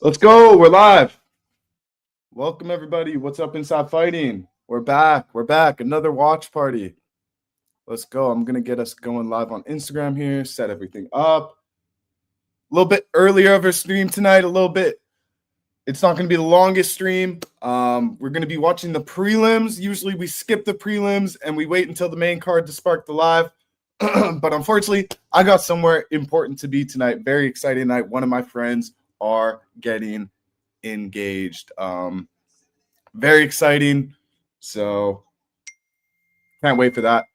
Let's go. We're live. Welcome, everybody. What's up, Inside Fighting? We're back. Another watch party. Let's go. I'm going to get us going live on Instagram here, set everything up. A little bit earlier of our stream tonight, a little bit. It's not going to be the longest stream. We're going to be watching the prelims. Usually we skip the prelims and we wait until the main card to spark the live. But unfortunately, I got somewhere important to be tonight. Very exciting night. One of my friends are getting engaged. Very exciting. So can't wait for that.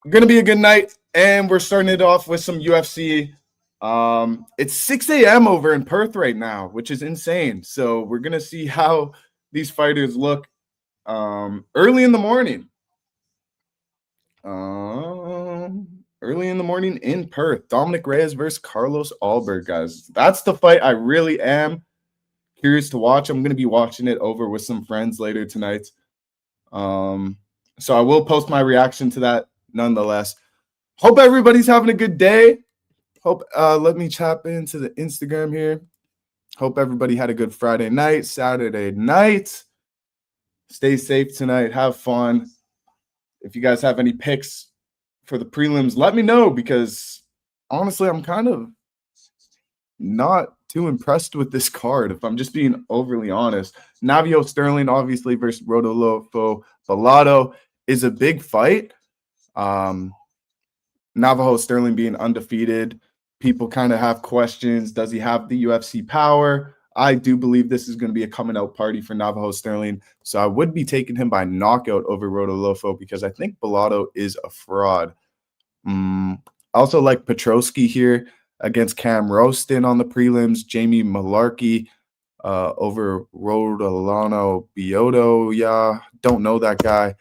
Gonna be a good night, and we're starting it off with some UFC. It's 6 a.m. over in Perth right now, which is insane. So we're gonna see how these fighters look early in the morning. Early in the morning in Perth. Dominick Reyes versus Carlos Ulberg, guys. That's the fight I really am curious to watch. I'm going to be watching it over with some friends later tonight. So I will post my reaction to that nonetheless. Hope everybody's having a good day. Hope let me tap into the Instagram here. Hope everybody had a good Friday night, Saturday night. Stay safe tonight. Have fun. If you guys have any picks for the prelims, let me know, because honestly, I'm kind of not too impressed with this card, if I'm just being overly honest. Navio Sterling, obviously, versus Rodolfo Bellato is a big fight. Navajo Sterling being undefeated. People kind of have questions. Does he have the UFC power? I do believe this is going to be a coming out party for Navajo Sterling. So I would be taking him by knockout over Rodolfo, because I think Bellato is a fraud. I also like Petrosky here against Cam Roston on the prelims. Jamie Malarkey over Rodolano Bioto. Yeah, don't know that guy.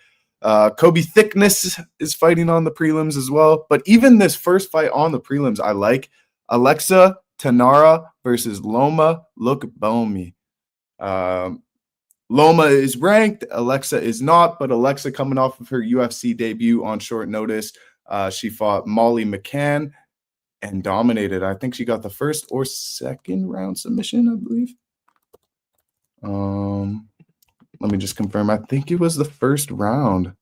Kobe Thickness is fighting on the prelims as well. But even this first fight on the prelims, I like. Alexa Tanara versus Loma Lookbomi. Loma is ranked. Alexa is not. But Alexa, coming off of her UFC debut on short notice, she fought Molly McCann and dominated. I think she got the first or second round submission, I believe. Let me just confirm. I think it was the first round.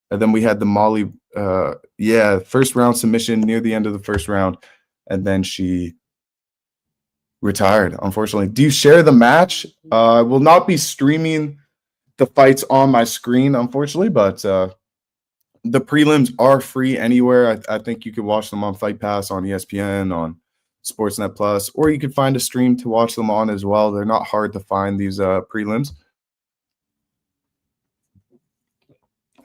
And then we had the Molly, first round submission near the end of the first round. And then she retired, unfortunately. Do you share the match? I will not be streaming the fights on my screen, unfortunately, but the prelims are free anywhere. I think you could watch them on Fight Pass, on ESPN, on Sportsnet Plus, or you could find a stream to watch them on as well. They're not hard to find, these prelims.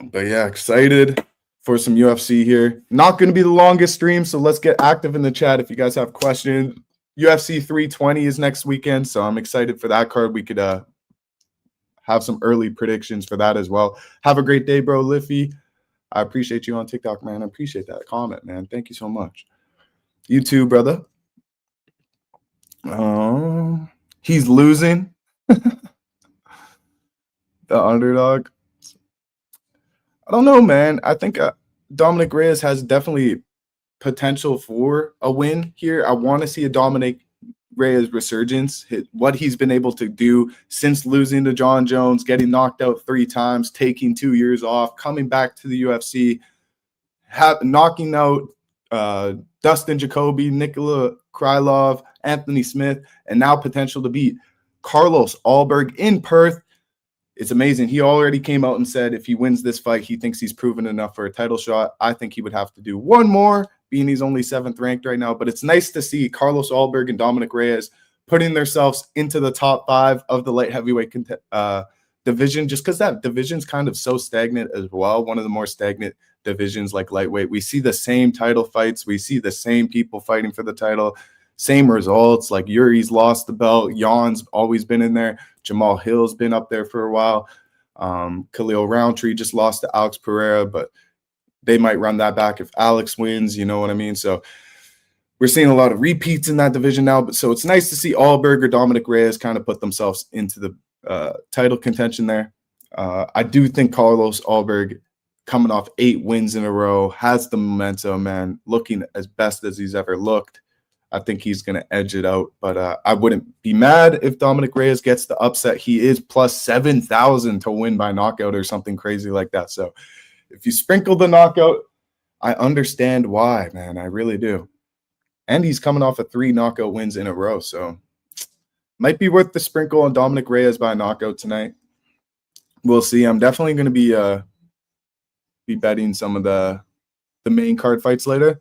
But yeah, excited for some UFC here. Not going to be the longest stream, so let's get active in the chat if you guys have questions. UFC 320 is next weekend, so I'm excited for that card. We could have some early predictions for that as well. Have a great day, bro, Liffy. I appreciate you on TikTok, man. I appreciate that comment, man. Thank you so much. You too, brother. He's losing. The underdog. I don't know, man. I think Dominick Reyes has definitely potential for a win here. I want to see a Dominick Reyes resurgence, what he's been able to do since losing to John Jones, getting knocked out 3 times, taking 2 years off, coming back to the UFC, knocking out Dustin Jacoby, Nikola Krylov, Anthony Smith, and now potential to beat Carlos Ulberg in Perth. It's amazing. He already came out and said if he wins this fight, he thinks he's proven enough for a title shot. I think he would have to do one more, being he's only 7th ranked right now. But it's nice to see Carlos Ulberg and Dominick Reyes putting themselves into the top 5 of the light heavyweight division, just because that division's kind of so stagnant as well. One of the more stagnant divisions like lightweight. We see the same title fights. We see the same people fighting for the title. Same results. Like Yuri's lost the belt. Jan's always been in there. Jamal Hill's been up there for a while. Khalil Roundtree just lost to Alex Pereira, but they might run that back if Alex wins. You know what I mean? So we're seeing a lot of repeats in that division now. But so it's nice to see Ulberg or Dominick Reyes kind of put themselves into the title contention there. I do think Carlos Ulberg, coming off 8 wins in a row, has the momentum, man, looking as best as he's ever looked. I think he's going to edge it out, but I wouldn't be mad if Dominick Reyes gets the upset. He is plus 7,000 to win by knockout or something crazy like that. So if you sprinkle the knockout, I understand why, man. I really do. And he's coming off of 3 knockout wins in a row, so might be worth the sprinkle on Dominick Reyes by knockout tonight. We'll see. I'm definitely going to be betting some of the main card fights later.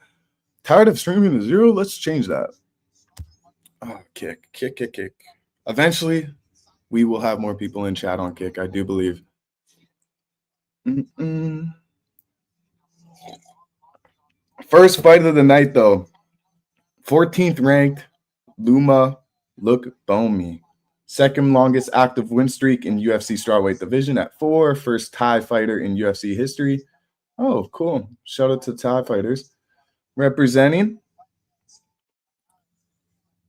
Tired of streaming to 0? Let's change that. Oh, kick. Eventually, we will have more people in chat on Kick, I do believe. First fight of the night, though. 14th ranked Luma Lookbomi. Second longest active win streak in UFC strawweight division at 4. First Thai fighter in UFC history. Oh, cool. Shout out to Thai fighters. Representing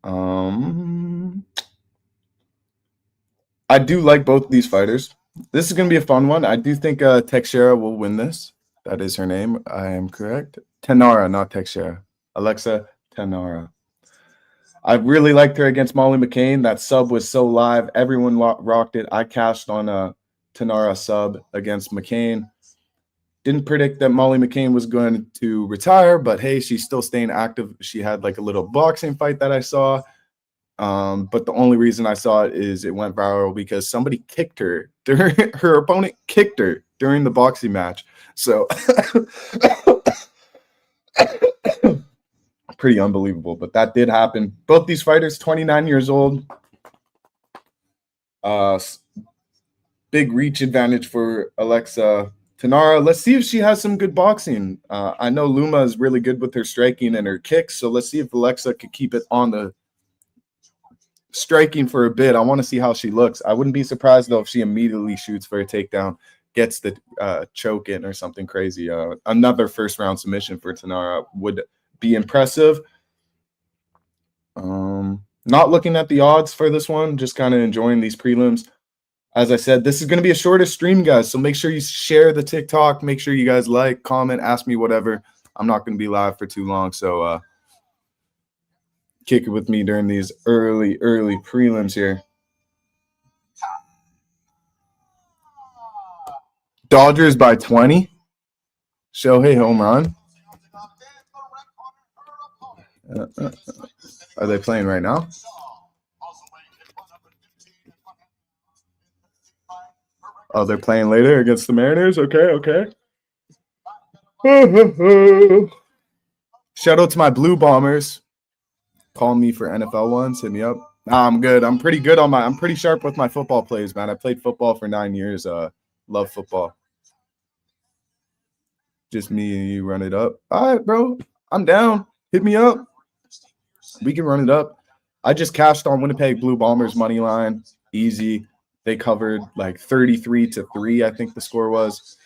I do like both these fighters. This is going to be a fun one. I do think Teixeira will win this. That is her name. I am correct. Tenara, not Teixeira. Alexa Tenara. I really liked her against Molly McCain. That sub was so live. Everyone rocked it. I cashed on a Tenara sub against McCain. Didn't predict that Molly McCain was going to retire, but hey, she's still staying active. She had like a little boxing fight that I saw. But the only reason I saw it is it went viral because somebody kicked her. Her opponent kicked her during the boxing match. So pretty unbelievable, but that did happen. Both these fighters, 29 years old. Big reach advantage for Alexa Tenara. Let's see if she has some good boxing. I know Luma is really good with her striking and her kicks, so let's see if Alexa could keep it on the striking for a bit. I want to see how she looks. I wouldn't be surprised, though, if she immediately shoots for a takedown, gets the choke in or something crazy. Another first-round submission for Tenara would be impressive. Not looking at the odds for this one, just kind of enjoying these prelims. As I said, this is going to be a shorter stream, guys, so make sure you share the TikTok. Make sure you guys like, comment, ask me whatever. I'm not going to be live for too long, so kick it with me during these early prelims here. Dodgers by 20. Shohei home run. Are they playing right now? Oh, they're playing later against the Mariners? Okay. Shout out to my Blue Bombers. Call me for NFL ones. Hit me up. Nah, I'm good. I'm pretty good on I'm pretty sharp with my football plays, man. I played football for 9 years. Love football. Just me and you run it up. All right, bro. I'm down. Hit me up. We can run it up. I just cashed on Winnipeg Blue Bombers money line. Easy. They covered like 33-3, I think the score was.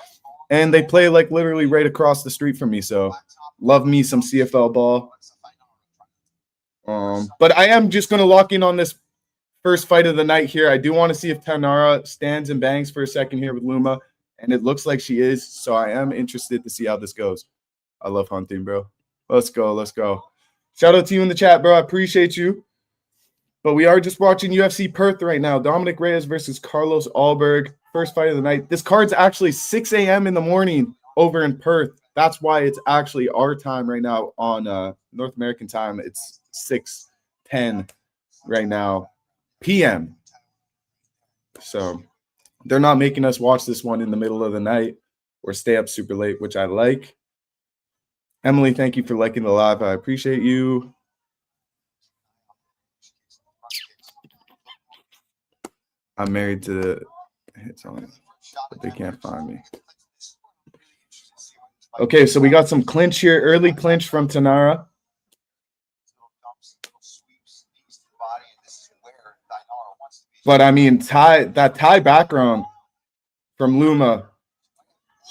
And they play like literally right across the street from me. So love me some CFL ball. But I am just going to lock in on this first fight of the night here. I do want to see if Tenara stands and bangs for a second here with Luma. And it looks like she is. So I am interested to see how this goes. I love hunting, bro. Let's go. Shout out to you in the chat, bro. I appreciate you. But we are just watching UFC Perth right now. Dominick Reyes versus Carlos Ulberg. First fight of the night. This card's actually 6 a.m. in the morning over in Perth. That's why it's actually our time right now on North American time. It's 6:10 right now p.m. So they're not making us watch this one in the middle of the night or stay up super late, which I like. Emily, thank you for liking the live. I appreciate you. I'm married to the hits on it, but they can't find me. Okay, so we got some clinch here. Early clinch from Tenara. But I mean, that Thai background from Luma.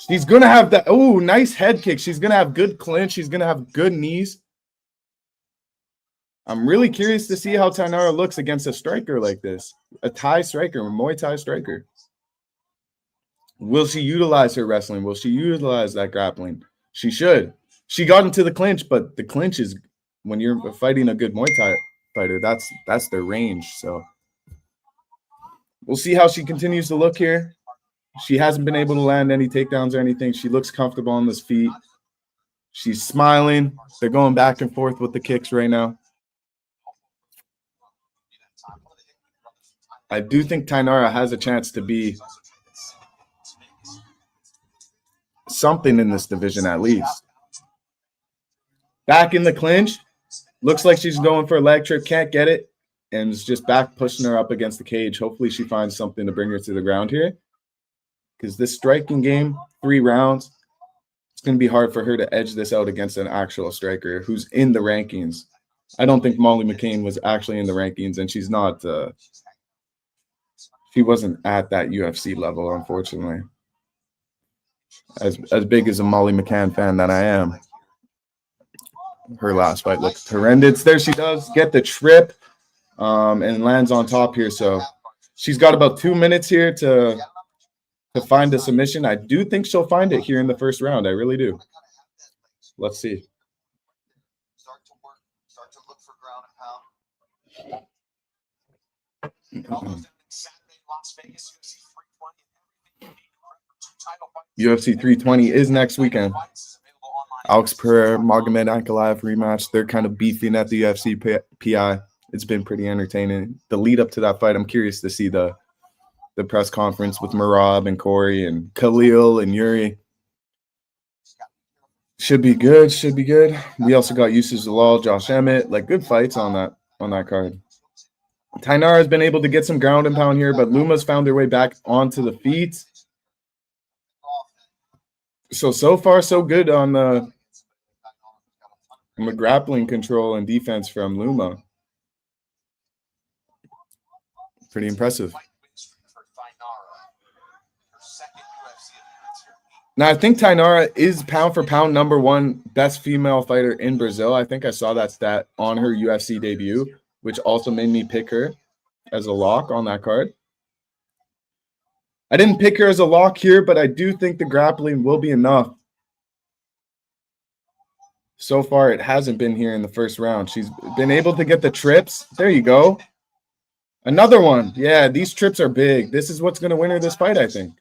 She's gonna have that. Oh, nice head kick. She's gonna have good clinch. She's gonna have good knees. I'm really curious to see how Tenara looks against a striker like this. A Thai striker, a Muay Thai striker. Will she utilize her wrestling? Will she utilize that grappling? She should. She got into the clinch, but the clinch is when you're fighting a good Muay Thai fighter, that's their range. So we'll see how she continues to look here. She hasn't been able to land any takedowns or anything. She looks comfortable on this feet. She's smiling. They're going back and forth with the kicks right now. I do think Tainara has a chance to be something in this division at least. Back in the clinch. Looks like she's going for a leg trip. Can't get it. And is just back pushing her up against the cage. Hopefully she finds something to bring her to the ground here. Because this striking game, 3 rounds, it's going to be hard for her to edge this out against an actual striker who's in the rankings. I don't think Molly McCain was actually in the rankings, and she's not she wasn't at that UFC level, unfortunately. As big as a Molly McCann fan that I am. Her last fight looked horrendous. There she does get the trip and lands on top here. So she's got about 2 minutes here to find a submission. I do think she'll find it here in the first round. I really do. Let's see. Start to look for ground and pound. UFC 320 is next weekend. Alex Pereira, Magomed Ankalaev rematch. They're kind of beefing at the UFC PI. It's been pretty entertaining. The lead up to that fight, I'm curious to see the press conference with Merab and Corey and Khalil and Yuri. Should be good. Should be good. We also got Yusuf Zalal, Josh Emmett. Like, good fights on that card. Tainara has been able to get some ground and pound here, but Luma's found their way back onto the feet. So far, so good on the grappling control and defense from Luma. Pretty impressive. Now, I think Tainara is pound for pound #1 best female fighter in Brazil. I think I saw that stat on her UFC debut, which also made me pick her as a lock on that card. I didn't pick her as a lock here, but I do think the grappling will be enough. So far, it hasn't been here in the first round. She's been able to get the trips. There you go. Another one. Yeah, these trips are big. This is what's going to win her this fight, I think.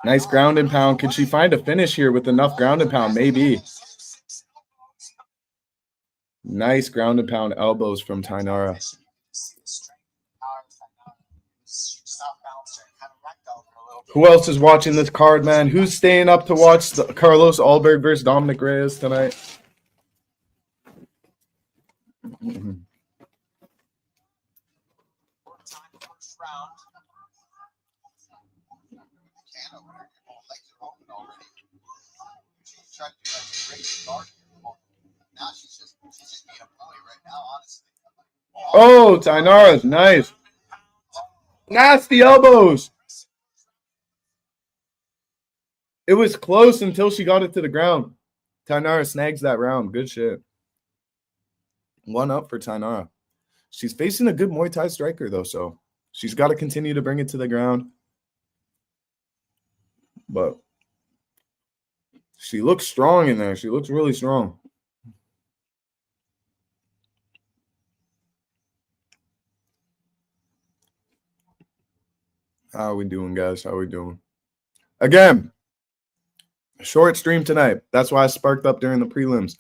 Nice ground and pound. Can she find a finish here with enough ground and pound? Maybe. Nice ground and pound elbows from Tainara. Who else is watching this card, man? Who's staying up to watch the Carlos Ulberg versus Dominick Reyes tonight? Oh, Tainara's nice. Nasty elbows. It was close until she got it to the ground. Tainara snags that round. Good shit. 1 up for Tainara. She's facing a good Muay Thai striker, though, so she's got to continue to bring it to the ground. But she looks strong in there. She looks really strong. How are we doing, guys? How are we doing? Again, short stream tonight. That's why I sparked up during the prelims.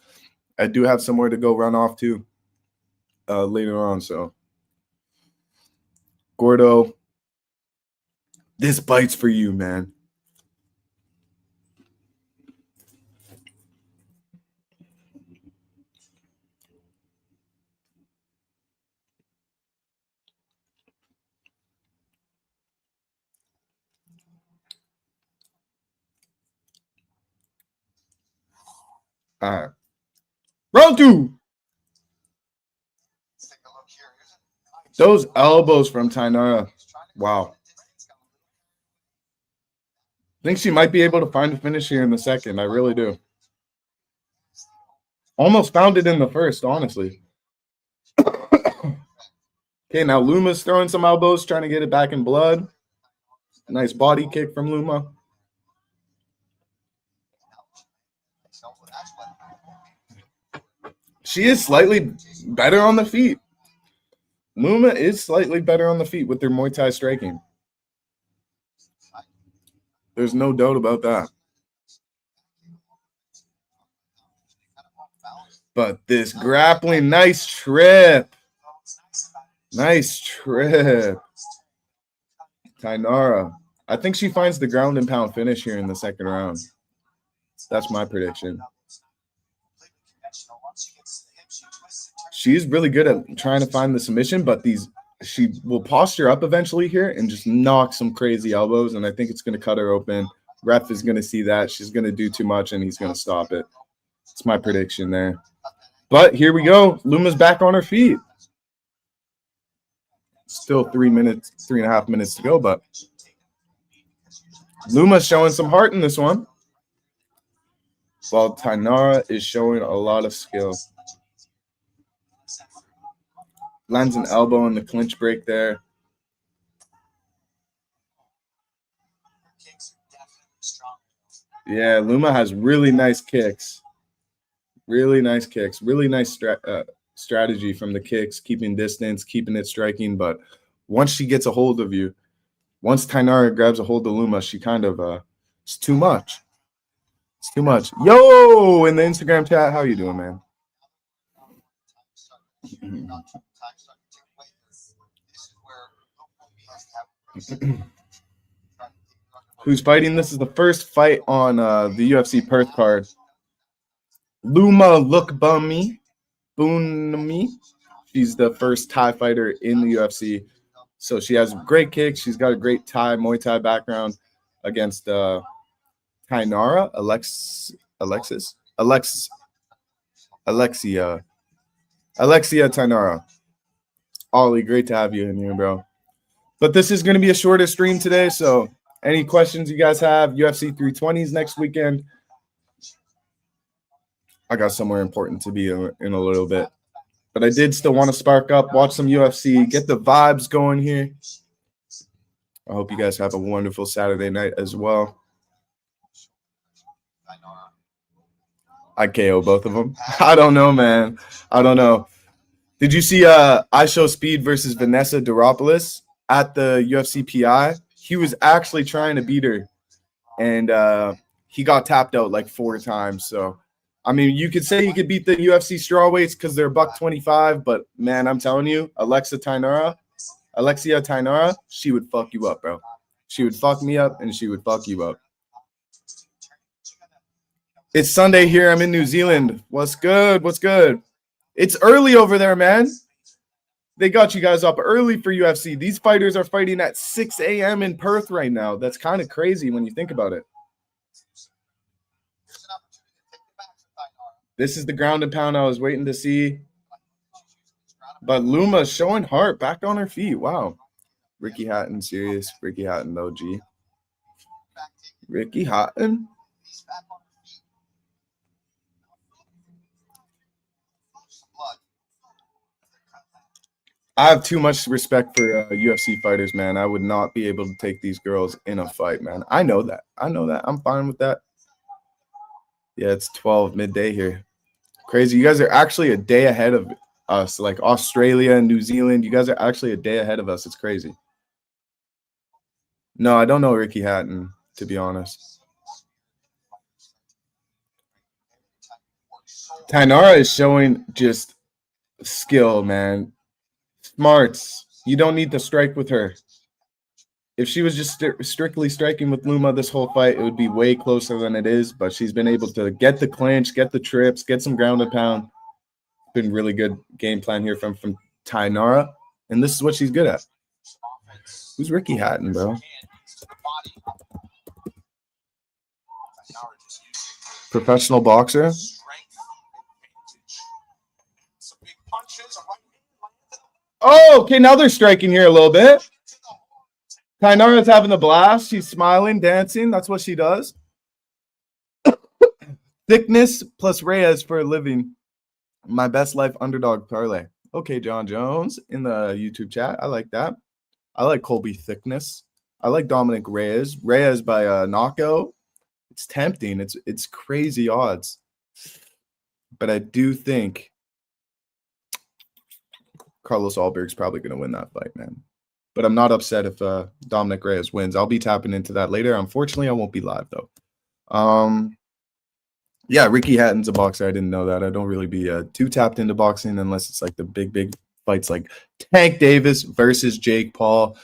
I do have somewhere to go run off to later on. So, Gordo, this bite's for you, man. All right. Round 2. Those elbows from Tainara. Wow. I think she might be able to find a finish here in the second. I really do. Almost found it in the first, honestly. Okay, now Luma's throwing some elbows, trying to get it back in blood. Nice body kick from Luma. She is slightly better on the feet. Luma is slightly better on the feet with their Muay Thai striking. There's no doubt about that. But this grappling, nice trip. Nice trip. Tainara. I think she finds the ground and pound finish here in the second round. That's my prediction. She's really good at trying to find the submission, but she will posture up eventually here and just knock some crazy elbows, and I think it's going to cut her open. Ref is going to see that. She's going to do too much, and he's going to stop it. It's my prediction there. But here we go. Luma's back on her feet. Still 3.5 minutes to go, but Luma's showing some heart in this one, while Tainara is showing a lot of skill. Lands an elbow in the clinch break there. Yeah, Luma has really nice kicks. Really nice kicks. Really nice strategy from the kicks, keeping distance, keeping it striking. But once she gets a hold of you, once Tainara grabs a hold of Luma, she kind of it's too much. It's too much. Yo, in the Instagram chat, how you doing, man? Who's fighting? This is the first fight on the UFC Perth card. Luma Lookbunmi. She's the first Thai fighter in the UFC. So she has great kicks. She's got a great Muay Thai background against Tainara, Alexia Tainara. Ollie, great to have you in here, bro. But this is going to be a shorter stream today, so any questions you guys have, UFC 320s next weekend. I got somewhere important to be in a little bit. But I did still want to spark up, watch some UFC, get the vibes going here. I hope you guys have a wonderful Saturday night as well. I KO both of them. I don't know, man. I don't know. Did you see I Show Speed versus Vanessa Duropoulos at the UFC PI? He was actually trying to beat her, and he got tapped out like 4 times. So, I mean, you could say you could beat the UFC strawweights because they're $125, but man, I'm telling you, Alexia Tainara, she would fuck you up, bro. She would fuck me up, and she would fuck you up. It's Sunday here. I'm in New Zealand. What's good? What's good? It's early over there, man. They got you guys up early for UFC. These fighters are fighting at 6 a.m. in Perth right now. That's kind of crazy when you think about it. This is the ground and pound I was waiting to see. But Luma's showing heart, back on her feet. Wow. Ricky Hatton, serious. Ricky Hatton, though, G. Ricky Hatton? I have too much respect for UFC fighters, man. I would not be able to take these girls in a fight, man. I know that. I'm fine with that. Yeah, it's 12 midday here. Crazy. You guys are actually a day ahead of us. Like Australia and New Zealand, you guys are actually a day ahead of us. It's crazy. No, I don't know Ricky Hatton, to be honest. Tainara is showing just skill, man. Smarts. You don't need to strike with her. If she was just strictly striking with Luma this whole fight, it would be way closer than it is. But she's been able to get the clinch, get the trips, get some ground and pound. Been really good game plan here from Tainara. And this is what she's good at. Who's Ricky Hatton, bro? Professional boxer. Oh, okay. Now they're striking here a little bit. Tainara's having a blast. She's smiling, dancing. That's what she does. Thickness plus Reyes for a living. My best life underdog parlay. Okay, John Jones in the YouTube chat. I like that. I like Colby Thickness. I like Dominick Reyes. Reyes by knockout. It's tempting. It's crazy odds. But I do think Carlos Ulberg's probably going to win that fight, man. But I'm not upset if Dominick Reyes wins. I'll be tapping into that later. Unfortunately, I won't be live, though. Yeah, Ricky Hatton's a boxer. I didn't know that. I don't really be too tapped into boxing unless it's like the big fights like Tank Davis versus Jake Paul.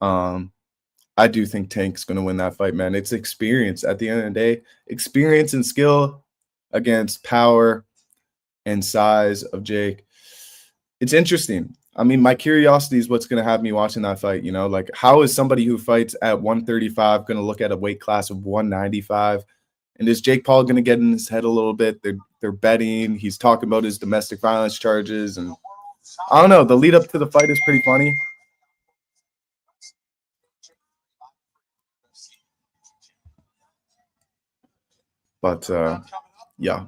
I do think Tank's going to win that fight, man. It's experience at the end of the day. Experience and skill against power and size of Jake. It's interesting. I mean, my curiosity is what's going to have me watching that fight, you know? Like, how is somebody who fights at 135 going to look at a weight class of 195? And is Jake Paul going to get in his head a little bit? They're betting. He's talking about his domestic violence charges. And I don't know. The lead up to the fight is pretty funny. But, yeah.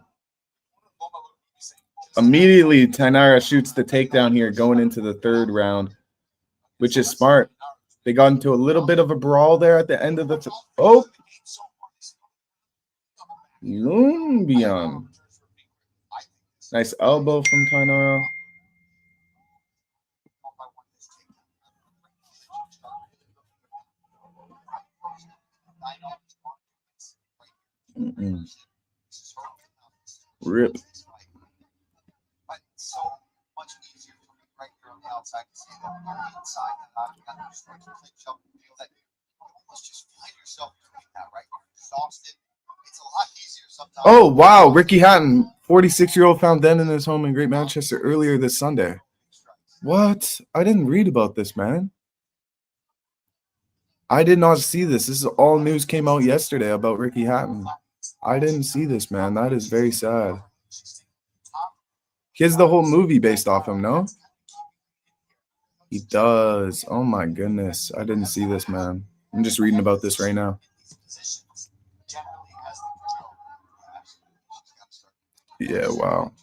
Immediately, Tainara shoots the takedown here going into the third round, which is smart. They got into a little bit of a brawl there at the end of the oh. Lumbion. Nice elbow from Tainara. Rip. So much easier for me right here on the outside to see that on the inside that I've got to start to clinch up and feel that you almost just find yourself doing that right. You're exhausted. It's a lot easier sometimes. Oh, wow. Ricky Hatton, 46-year-old, found dead in his home in Great Manchester earlier this Sunday. What? I didn't read about this, man. I did not see this. This is all news came out yesterday about Ricky Hatton. I didn't see this, man. That is very sad. He has the whole movie based off him, no? He does. Oh, my goodness. I didn't see this, man. I'm just reading about this right now. Yeah, wow.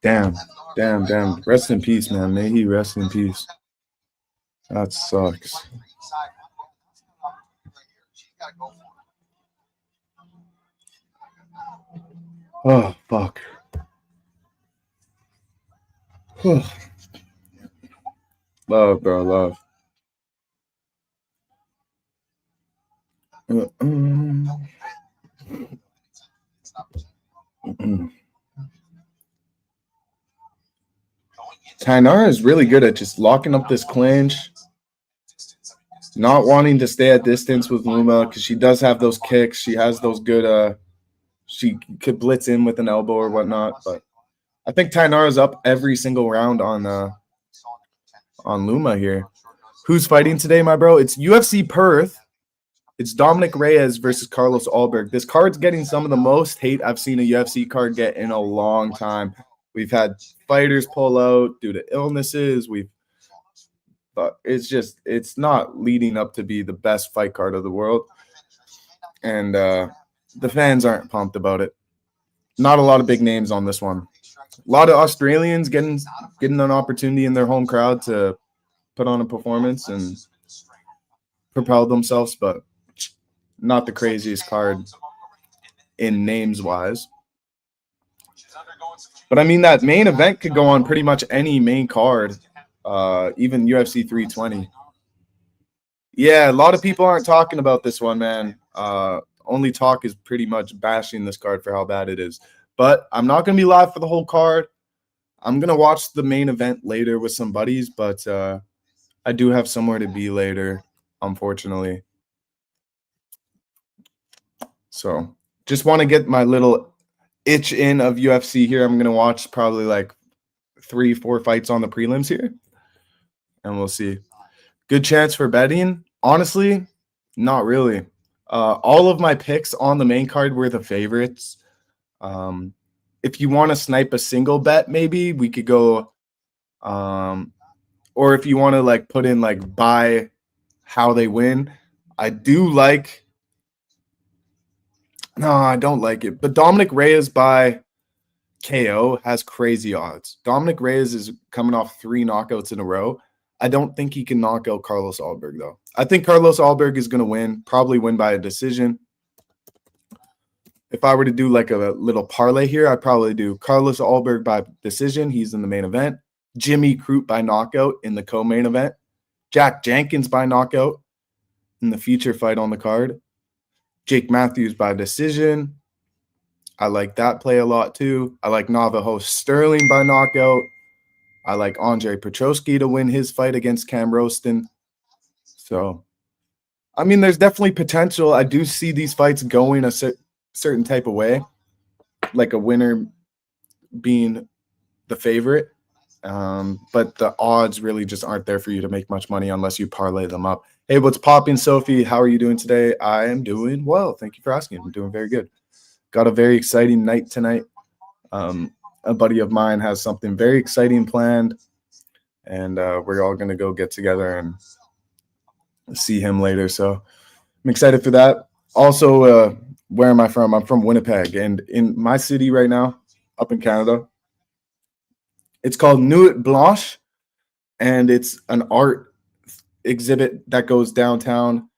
Damn. Rest in peace, man. May he rest in peace. That sucks. Oh, fuck. Love, bro, love. Tainara is really good at just locking up this clinch, not wanting to stay at distance with Luma because she does have those kicks. She has those good she could blitz in with an elbow or whatnot, but I think Tainara's up every single round on Luma here. Who's fighting today, my bro? It's UFC Perth. It's Dominick Reyes versus Carlos Ulberg. This card's getting some of the most hate I've seen a UFC card get in a long time. We've had fighters pull out due to illnesses. But it's not leading up to be the best fight card of the world. And the fans aren't pumped about it. Not a lot of big names on this one. A lot of Australians getting an opportunity in their home crowd to put on a performance and propel themselves, but not the craziest card in names-wise. But, I mean, that main event could go on pretty much any main card, even UFC 320. Yeah, a lot of people aren't talking about this one, man. Only talk is pretty much bashing this card for how bad it is. But I'm not going to be live for the whole card. I'm going to watch the main event later with some buddies, but I do have somewhere to be later, unfortunately. So just want to get my little itch in of UFC here. I'm going to watch probably like 3-4 fights on the prelims here, and we'll see. Good chance for betting? Honestly, not really. All of my picks on the main card were the favorites. If you want to snipe a single bet, maybe we could go or if you want to like put in like buy how they win. I do like no, I don't like it. But Dominick Reyes by KO has crazy odds. Dominick Reyes is coming off 3 knockouts in a row. I don't think he can knock out Carlos Ulberg, though. I think Carlos Ulberg is going to win, probably win by a decision. if I were to do like a little parlay here, I'd probably do Carlos Ulberg by decision. He's in the main event. Jimmy Crute by knockout in the co-main event. Jack Jenkins by knockout in the feature fight on the card. Jake Matthews by decision. I like that play a lot too. I like Navajo Sterling by knockout. I like Andre Petroski to win his fight against Cam Roston. So, I mean, there's definitely potential. I do see these fights going a certain type of way, like a winner being the favorite. But the odds really just aren't there for you to make much money unless you parlay them up. Hey, what's popping, Sophie? How are you doing today? I am doing well. Thank you for asking. I'm doing very good. Got a very exciting night tonight. A buddy of mine has something very exciting planned, and we're all going to go get together and see him later. So I'm excited for that. Also, where am I from? I'm from Winnipeg, and in my city right now, up in Canada, it's called Nuit Blanche, and it's an art exhibit that goes downtown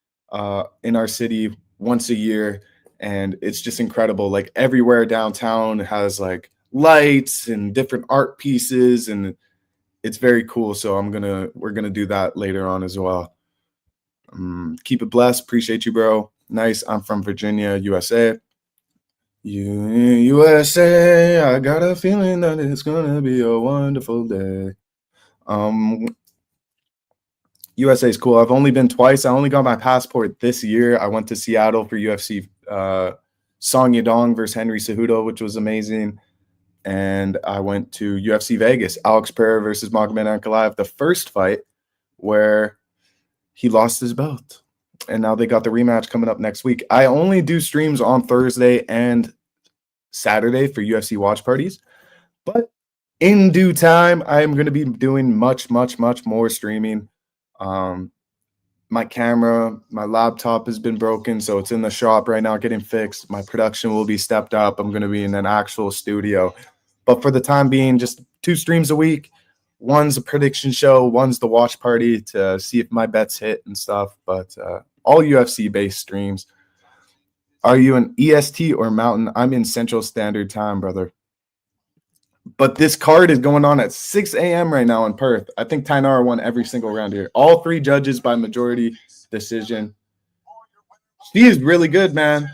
in our city once a year, and it's just incredible. Like everywhere downtown has like lights and different art pieces, and it's very cool. So we're gonna do that later on as well. Keep it blessed. Appreciate you, bro. Nice. I'm from Virginia, USA. USA, I got a feeling that it's gonna be a wonderful day. USA is cool. I've only been twice. I only got my passport this year. I went to Seattle for UFC Song Yadong versus Henry Cejudo, which was amazing. And I went to UFC Vegas, Alex Pereira versus Magomed Ankalaev, the first fight where he lost his belt. And now they got the rematch coming up next week. I only do streams on Thursday and Saturday for UFC watch parties. But in due time, I'm going to be doing much, much, much more streaming. My camera, my laptop has been broken, so it's in the shop right now getting fixed. My production will be stepped up. I'm going to be in an actual studio. But for the time being, just 2 streams a week. One's a prediction show, one's the watch party to see if my bets hit and stuff. But all UFC-based streams. Are you an EST or Mountain? I'm in Central Standard Time, brother. But this card is going on at 6 a.m. right now in Perth. I think Tainara won every single round here. All 3 judges by majority decision. She is really good, man.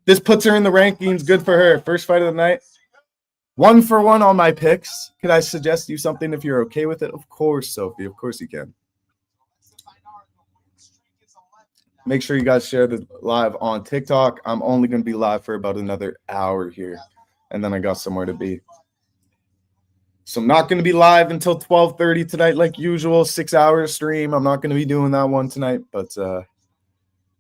This puts her in the rankings. Good for her. First fight of the night. 1 for 1 on my picks. Could I suggest you something if you're okay with it? Of course, Sophie. Of course you can. Make sure you guys share the live on TikTok. I'm only going to be live for about another hour here. And then I got somewhere to be. So I'm not going to be live until 12:30 tonight like usual. 6-hour stream. I'm not going to be doing that one tonight. But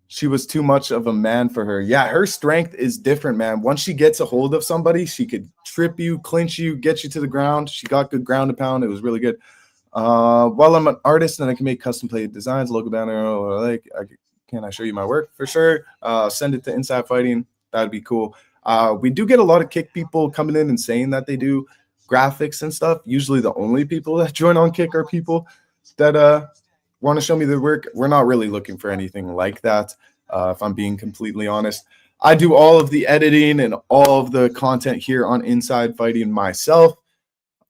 she was too much of a man for her. Yeah, her strength is different, man. Once she gets a hold of somebody, she could trip you, clinch you, get you to the ground. She got good ground and pound. It was really good. While I'm an artist and I can make custom plate designs, logo banner, or like, can I show you my work? For sure. Send it to Inside Fighting. That'd be cool. We do get a lot of Kick people coming in and saying that they do graphics and stuff. Usually the only people that join on Kick are people that want to show me their work. We're not really looking for anything like that, if I'm being completely honest. I do all of the editing and all of the content here on Inside Fighting myself.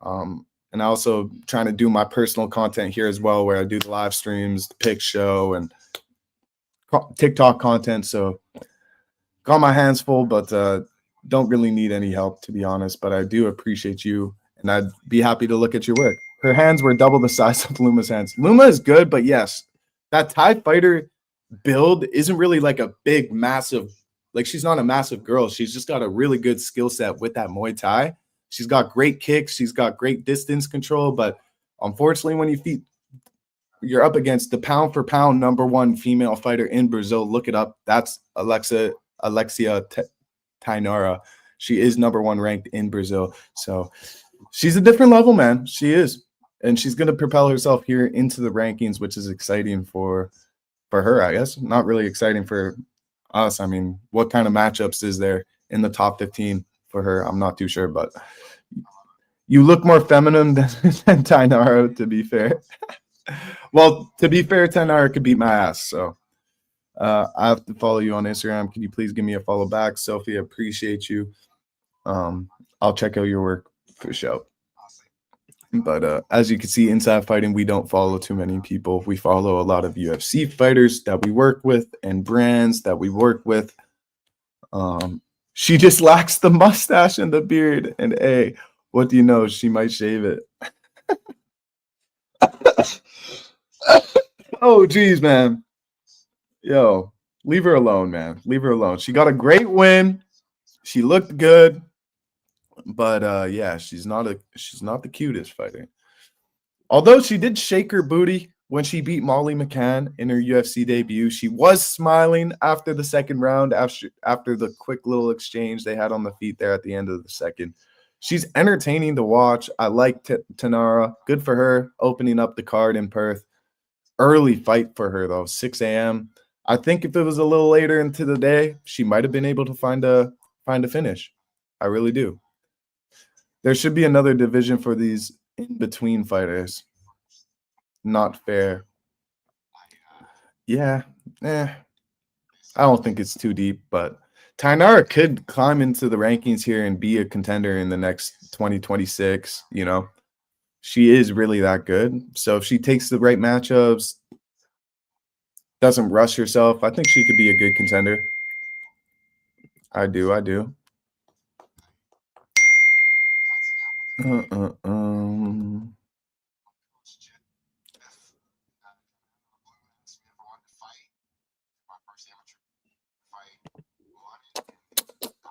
And I also trying to do my personal content here as well, where I do the live streams, the pick show, and TikTok content. So got my hands full, but don't really need any help, to be honest. But I do appreciate you, and I'd be happy to look at your work. Her hands were double the size of Luma's hands. Luma is good, but yes, that Thai fighter build isn't really like a big, massive, like she's not a massive girl. She's just got a really good skill set with that Muay Thai. She's got great kicks. She's got great distance control. But unfortunately, when you're up against the pound for pound #1 female fighter in Brazil, look it up. That's Alexia Tainara. She is #1 ranked in Brazil. So she's a different level, man. She is. And she's going to propel herself here into the rankings, which is exciting for her, I guess. Not really exciting for us. I mean, what kind of matchups is there in the top 15 for her? I'm not too sure, but you look more feminine than Tainara, to be fair. Well, to be fair, Tainara could beat my ass. So I have to follow you on Instagram. Can you please give me a follow back? Sophie, I appreciate you. I'll check out your work for sure. But as you can see, Inside Fighting, we don't follow too many people. We follow a lot of UFC fighters that we work with and brands that we work with. She just lacks the mustache and the beard. And hey, what do you know? She might shave it. Oh, geez, man. Yo, leave her alone, man. Leave her alone. She got a great win. She looked good. But yeah, she's not the cutest fighter. Although she did shake her booty when she beat Molly McCann in her UFC debut. She was smiling after the second round, after the quick little exchange they had on the feet there at the end of the second. She's entertaining to watch. I like Tanara. Good for her, opening up the card in Perth. Early fight for her, though, 6 a.m. I think if it was a little later into the day, she might have been able to find a finish. I really do. There should be another division for these in-between fighters. Not fair. Yeah, I don't think it's too deep, but Tainara could climb into the rankings here and be a contender in the next 2026, you know. She is really that good. So if she takes the right matchups, doesn't rush herself, I think she could be a good contender. I do.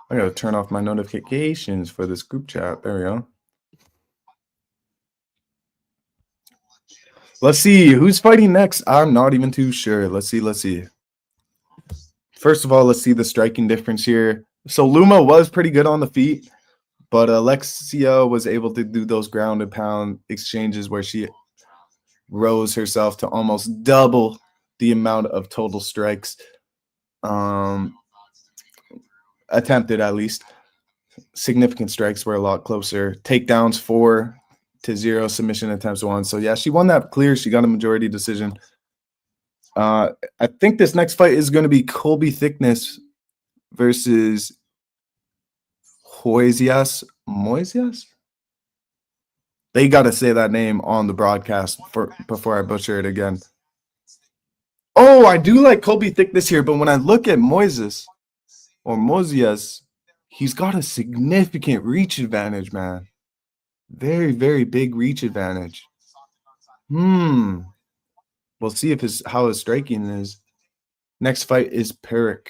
I gotta turn off my notifications for this group chat. There we go. Let's see who's fighting next. I'm not even too sure. Let's see. First of all, let's see the striking difference here. So Luma was pretty good on the feet, but Alexia was able to do those ground and pound exchanges where she rose herself to almost double the amount of total strikes. Attempted, at least. Significant strikes were a lot closer. Takedowns 4-0, submission attempts 1. So yeah, she won that clear. She got a majority decision. I think this next fight is going to be Colby Thickness versus Moisias. They got to say that name on the broadcast before I butcher it again. Oh, I do like Colby Thickness here, but when I look at Moisias, he's got a significant reach advantage, man. Very, very big reach advantage. We'll see if how his striking is. Next fight is Perrick.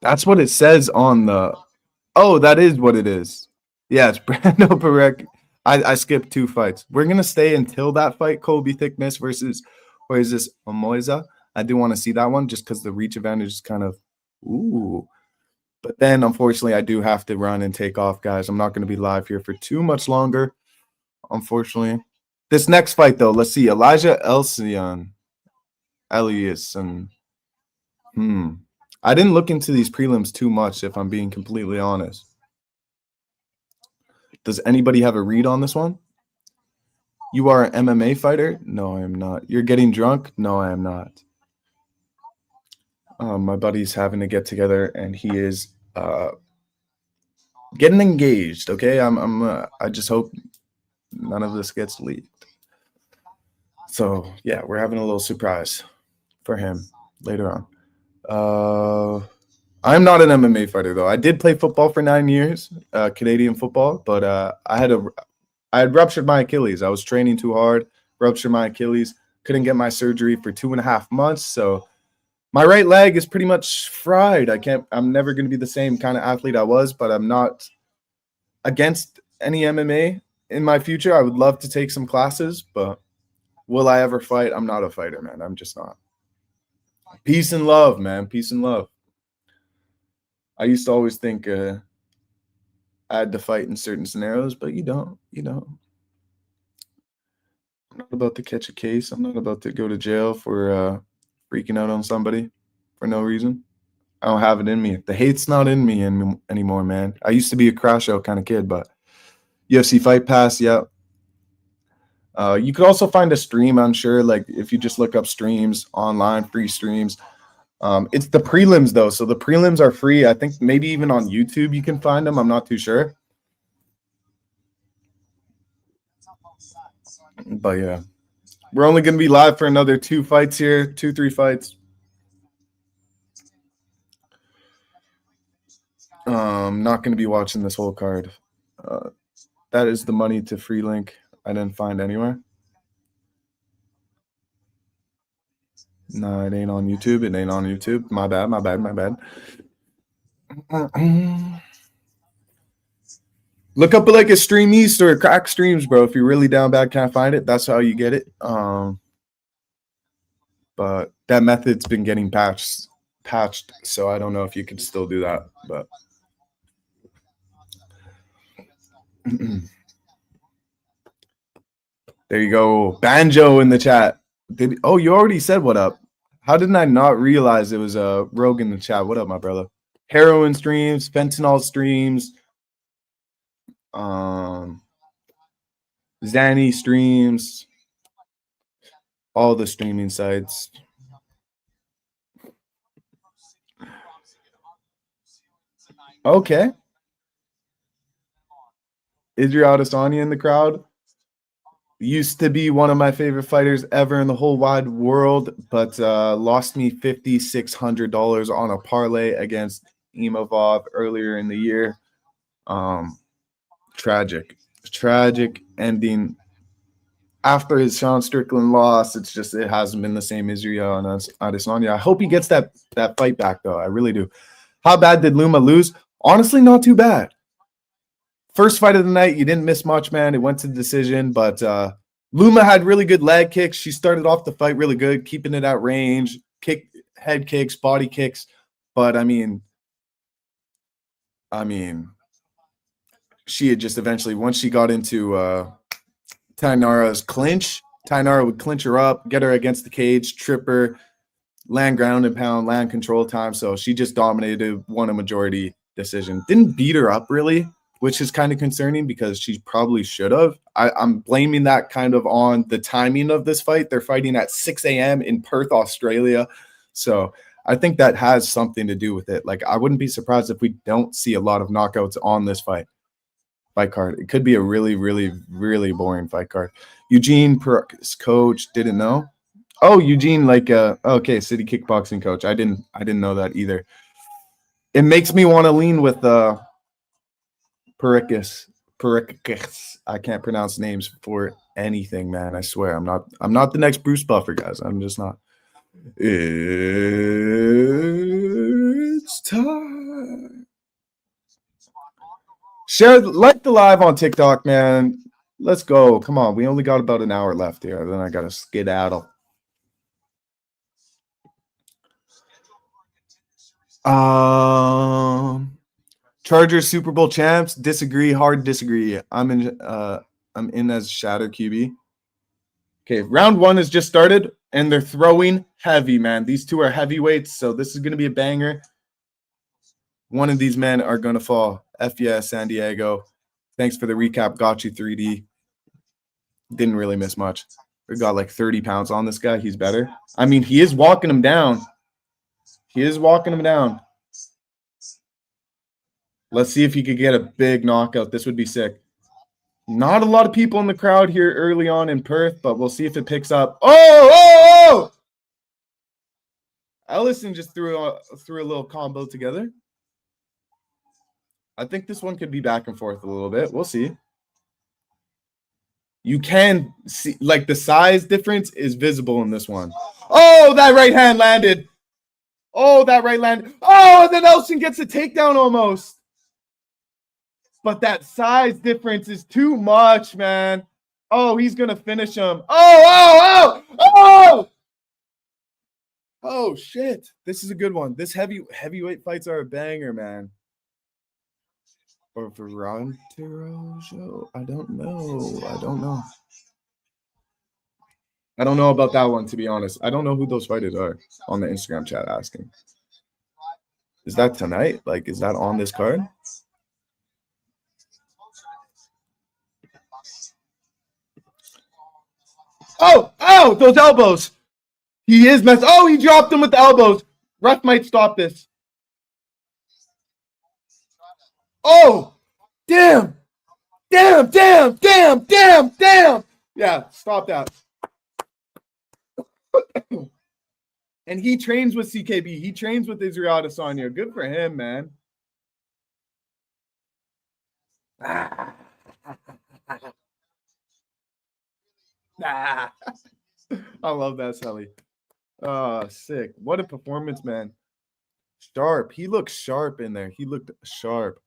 That's what it says on the. Oh, that is what it is. Yeah, it's Brando Perrick. I skipped 2 fights. We're gonna stay until that fight, Colby Thickness versus, or is this Moisa? I do want to see that one just because the reach advantage is kind of ooh. But then, unfortunately, I do have to run and take off, guys. I'm not going to be live here for too much longer, unfortunately. This next fight, though, let's see. Elijah Eliasson. I didn't look into these prelims too much, if I'm being completely honest. Does anybody have a read on this one? You are an MMA fighter? No, I am not. You're getting drunk? No, I am not. My buddy's having to get together, and he is getting engaged. Okay, I just hope none of this gets leaked. So yeah, we're having a little surprise for him later on. I'm not an MMA fighter though. I did play football for 9 years, Canadian football, but I had ruptured my Achilles. I was training too hard, ruptured my Achilles, couldn't get my surgery for 2.5 months. So my right leg is pretty much fried. I'm never going to be the same kind of athlete I was, but I'm not against any MMA in my future. I would love to take some classes, but will I ever fight? I'm not a fighter, man. I'm just not. Peace and love, man. Peace and love. I used to always think I had to fight in certain scenarios, but you don't. I'm not about to catch a case. I'm not about to go to jail for freaking out on somebody for no reason. I don't have it in me. The hate's not in me anymore, man. I used to be a crash out kind of kid, but UFC Fight Pass, yeah. You could also find a stream, I'm sure, like if you just look up streams online, free streams. It's the prelims though, so the prelims are free. I think maybe even on YouTube you can find them. I'm not too sure. But yeah, we're only going to be live for another 2 fights here, 3 fights. Not going to be watching this whole card. That is the money to free link I didn't find anywhere. No, it ain't on YouTube. It ain't on YouTube. My bad. Look up like a Stream East or Crack Streams, bro. If you're really down bad, can't find it, that's how you get it. But that method's been getting patched, so I don't know if you could still do that. But there you go. Banjo in the chat. Oh, you already said what up. How didn't I not realize it was a Rogue in the chat? What up, my brother? Heroin streams, fentanyl streams, Zanny streams, all the streaming sites. Okay. Israel Adesanya in the crowd. Used to be one of my favorite fighters ever in the whole wide world, but lost me $5,600 on a parlay against Imavov earlier in the year. Tragic ending. After his Sean Strickland loss, it hasn't been the same Israel and Adesanya. I hope he gets that fight back, though. I really do. How bad did Luma lose? Honestly, not too bad. First fight of the night, you didn't miss much, man. It went to the decision, but Luma had really good leg kicks. She started off the fight really good, keeping it at range, head kicks, body kicks. But I mean, she had just eventually, once she got into Tainara's clinch, Tainara would clinch her up, get her against the cage, trip her, land ground and pound, land control time. So she just dominated, won a majority decision. Didn't beat her up really, which is kind of concerning because she probably should have. I'm blaming that kind of on the timing of this fight. They're fighting at 6 a.m. in Perth, Australia. So I think that has something to do with it. Like, I wouldn't be surprised if we don't see a lot of knockouts on this fight card. It could be a really, really, really boring fight card. Eugene Perk's coach, didn't know. Oh, Eugene, like okay, city kickboxing coach. I didn't know that either. It makes me want to lean with Perikis. I can't pronounce names for anything, man. I swear. I'm not the next Bruce Buffer, guys. I'm just not. It's time. Share, like the live on TikTok, man. Let's go. Come on. We only got about an hour left here. Then I got to skedaddle. Chargers Super Bowl champs. Disagree. Hard disagree. I'm in as Shadow QB. Okay, round 1 has just started, and they're throwing heavy, man. These two are heavyweights, so this is going to be a banger. One of these men are going to fall. F yeah, San Diego. Thanks for the recap. Got you 3D. Didn't really miss much. We got like 30 pounds on this guy. He's better. I mean, he is walking him down. Let's see if he could get a big knockout. This would be sick. Not a lot of people in the crowd here early on in Perth, but we'll see if it picks up. Oh! Ellison just threw a little combo together. I think this one could be back and forth a little bit. We'll see. You can see, like, the size difference is visible in this one. Oh, that right hand landed. Oh, and then Ellison gets a takedown almost. But that size difference is too much, man. Oh, he's going to finish him. Oh, shit. This is a good one. This heavyweight fights are a banger, man. Or Veronterojo? I don't know. I don't know about that one, to be honest. I don't know who those fighters are on the Instagram chat asking. Is that tonight? Like, is that on this card? Oh, those elbows. He is messed. Oh, he dropped him with the elbows. Ref might stop this. Oh, damn. Damn. Yeah, stop that. And he trains with CKB. He trains with Israel Adesanya. Good for him, man. I love that, Sully. Oh, sick. What a performance, man. Sharp. He looked sharp in there. He looked sharp.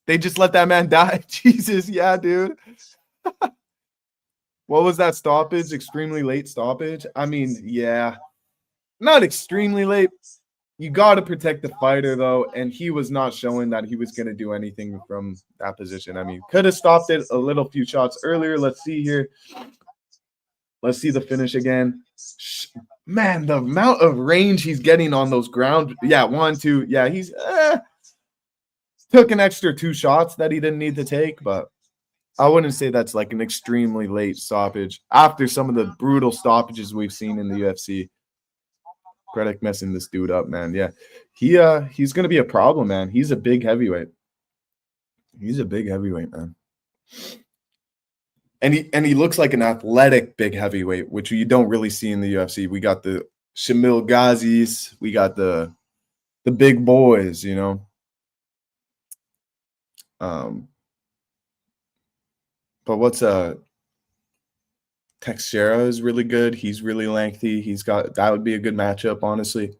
They just let that man die. Jesus, yeah, dude. What was that stoppage? Extremely late stoppage? I mean, yeah. Not extremely late. You got to protect the fighter, though, and he was not showing that he was going to do anything from that position. I mean, could have stopped it a little few shots earlier. Let's see here. Let's see the finish again. Man, the amount of range he's getting on those ground. Yeah, 1, 2. Yeah, he's took an extra 2 shots that he didn't need to take, but I wouldn't say that's like an extremely late stoppage after some of the brutal stoppages we've seen in the UFC. Predic messing this dude up, man. Yeah, he's gonna be a problem, man. He's a big heavyweight. He's a big heavyweight, man. And he looks like an athletic big heavyweight, which you don't really see in the UFC. We got the Shamil Ghazis, we got the big boys, you know. But what's Teixeira is really good. He's really lengthy. That would be a good matchup, honestly.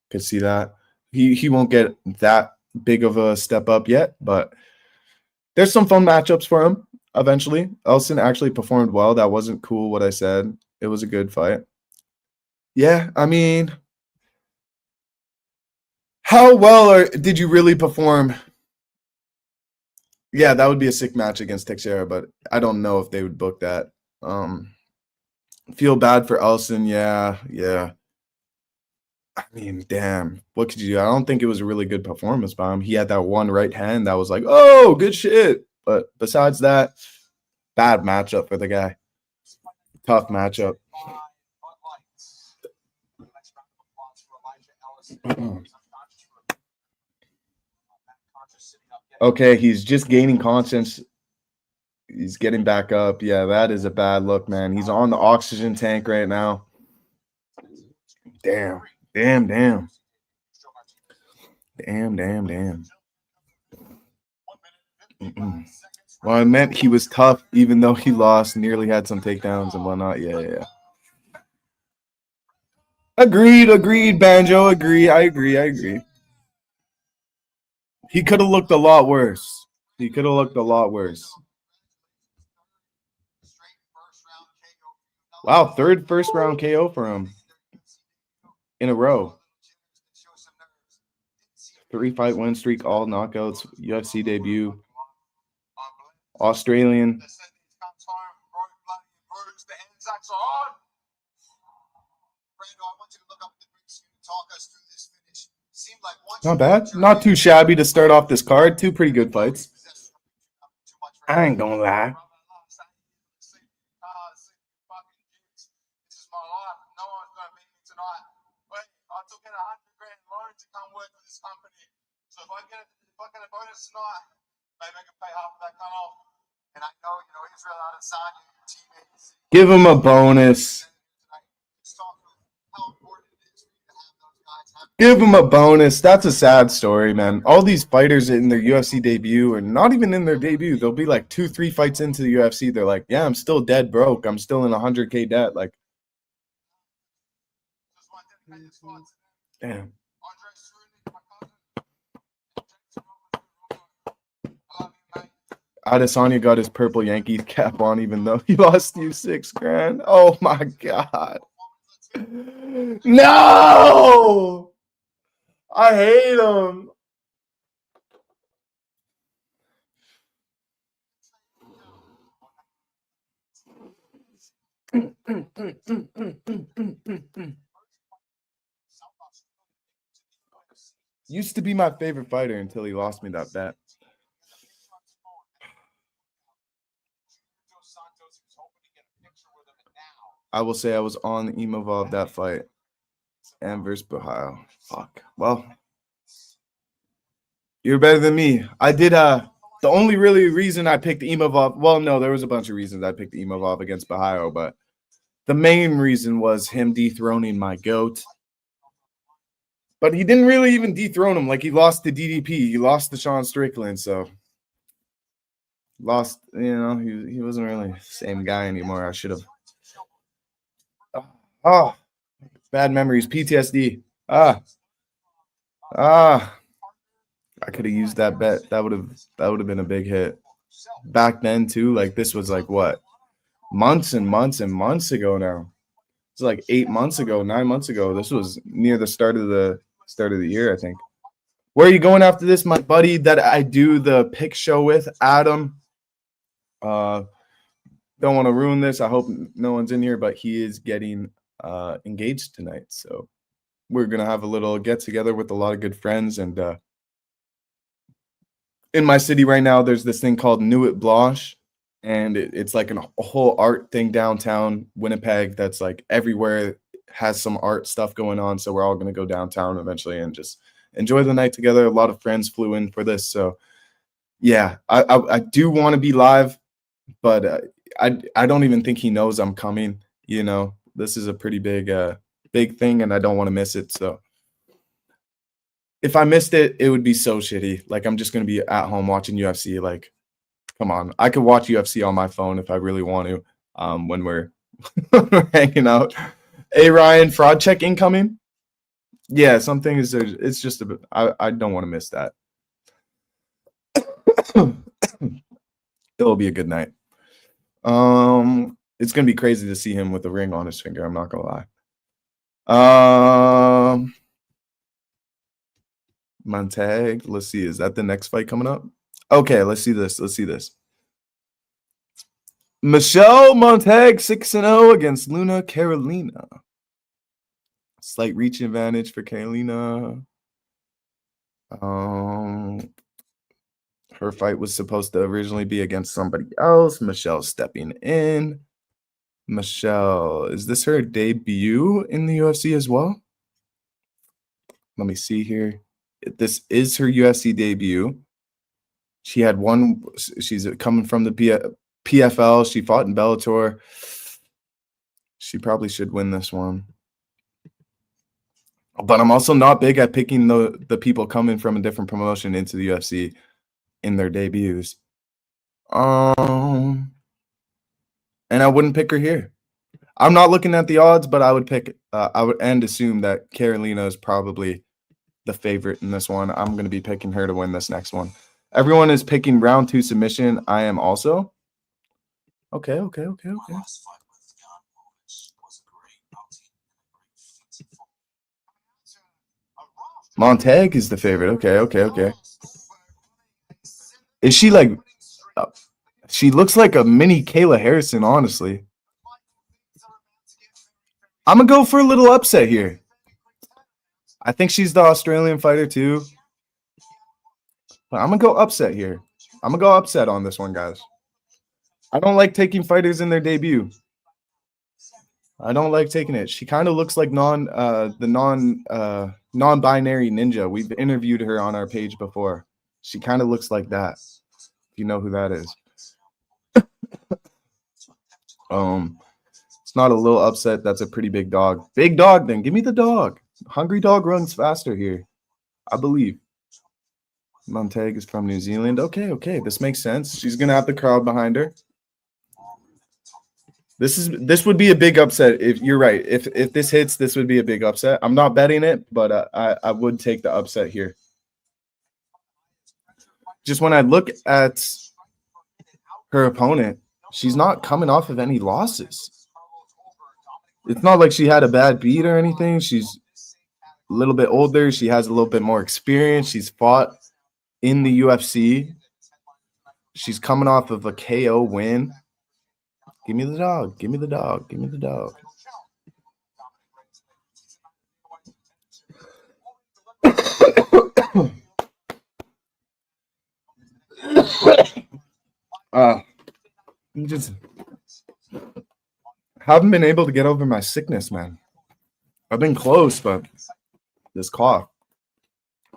Could see that. He won't get that big of a step up yet, but there's some fun matchups for him eventually. Elson actually performed well. That wasn't cool what I said. It was a good fight. Yeah, I mean, how well did you really perform? Yeah, that would be a sick match against Teixeira, but I don't know if they would book that. Feel bad for Elson. Yeah. I mean, damn, what could you do? I don't think it was a really good performance by him. He had that one right hand that was like, oh, good shit. But besides that, bad matchup for the guy. Tough matchup. Okay, he's just gaining conscience. He's getting back up. Yeah, that is a bad look, man. He's on the oxygen tank right now. Damn. Well, I meant he was tough, even though he lost, nearly had some takedowns and whatnot. Yeah. Agreed, Banjo. I agree. He could have looked a lot worse. Wow, third first round KO for him in a row. 3-fight win streak, all knockouts, UFC debut. Australian. Not bad. Not too shabby to start off this card. 2 pretty good fights. I ain't gonna lie. Give him a bonus. Give him a bonus. That's a sad story, man. All these fighters in their UFC debut, or not even in their debut, they'll be like 2-3 fights into the UFC. They're like, yeah, I'm still dead broke. I'm still in 100K debt. Like, damn. Adesanya got his purple Yankees cap on, even though he lost you $6,000. Oh my god! No, I hate him. Used to be my favorite fighter until he lost me that bet. I will say I was on the Imavov that fight. And versus Ohio. Fuck. Well, you're better than me. I did the only really reason I picked Imavov. Well, no, there was a bunch of reasons I picked Imavov against Ohio, but the main reason was him dethroning my GOAT. But he didn't really even dethrone him. Like, he lost to DDP. He lost to Sean Strickland, so lost, he wasn't really the same guy anymore. I should have. Oh, bad memories, PTSD. I could have used that bet. That would have been a big hit. Back then too, like this was like what? Months and months and months ago now. It's like 8 months ago, 9 months ago. This was near the start of the year, I think. Where are you going after this? My buddy that I do the pick show with, Adam. Don't want to ruin this. I hope no one's in here, but he is getting engaged tonight. So we're gonna have a little get together with a lot of good friends. And in my city right now, there's this thing called Nuit Blanche. And it's like a whole art thing downtown Winnipeg that's like everywhere has some art stuff going on. So we're all going to go downtown eventually and just enjoy the night together. A lot of friends flew in for this. So, yeah, I do want to be live, but I don't even think he knows I'm coming. This is a pretty big thing, and I don't want to miss it. So if I missed it, it would be so shitty. Like, I'm just going to be at home watching UFC. Like, come on, I could watch UFC on my phone if I really want to. When we're hanging out. Hey Ryan, fraud check incoming. Yeah, something is there. It's just a bit. I don't want to miss that. It'll be a good night. It's gonna be crazy to see him with a ring on his finger. I'm not gonna lie. Montag. Let's see. Is that the next fight coming up? Okay, let's see this. Michelle Montag 6-0 against Luna Carolina. Slight reach advantage for Carolina. Her fight was supposed to originally be against somebody else. Michelle stepping in. Michelle, is this her debut in the UFC as well? Let me see here. This is her UFC debut. She had one. She's coming from the PFL. She fought in Bellator. She probably should win this one. But I'm also not big at picking the people coming from a different promotion into the UFC in their debuts. And I wouldn't pick her here. I'm not looking at the odds, but I would pick. I would assume that Carolina is probably the favorite in this one. I'm going to be picking her to win this next one. Everyone is picking round 2 submission. I am also. Okay. Montag is the favorite. Okay. Is she like? She looks like a mini Kayla Harrison, honestly. I'm gonna go for a little upset here. I think she's the Australian fighter too. But I'm gonna go upset here. I'm gonna go upset on this one, guys. I don't like taking fighters in their debut. I don't like taking it. She kind of looks like non-binary ninja. We've interviewed her on our page before. She kind of looks like that. If you know who that is. It's not a little upset. That's a pretty big dog. Big dog, then. Give me the dog. Hungry dog runs faster here. I believe. Montag is from New Zealand. Okay. This makes sense. She's gonna have the crowd behind her. This would be a big upset. If you're right, if this hits, this would be a big upset. I'm not betting it, but I would take the upset here. Just when I look at her opponent, she's not coming off of any losses. It's not like she had a bad beat or anything. She's a little bit older. She has a little bit more experience. She's fought in the UFC. She's coming off of a KO win. Give me the dog. Give me the dog. Give me the dog. Haven't been able to get over my sickness, man. I've been close, but this cough.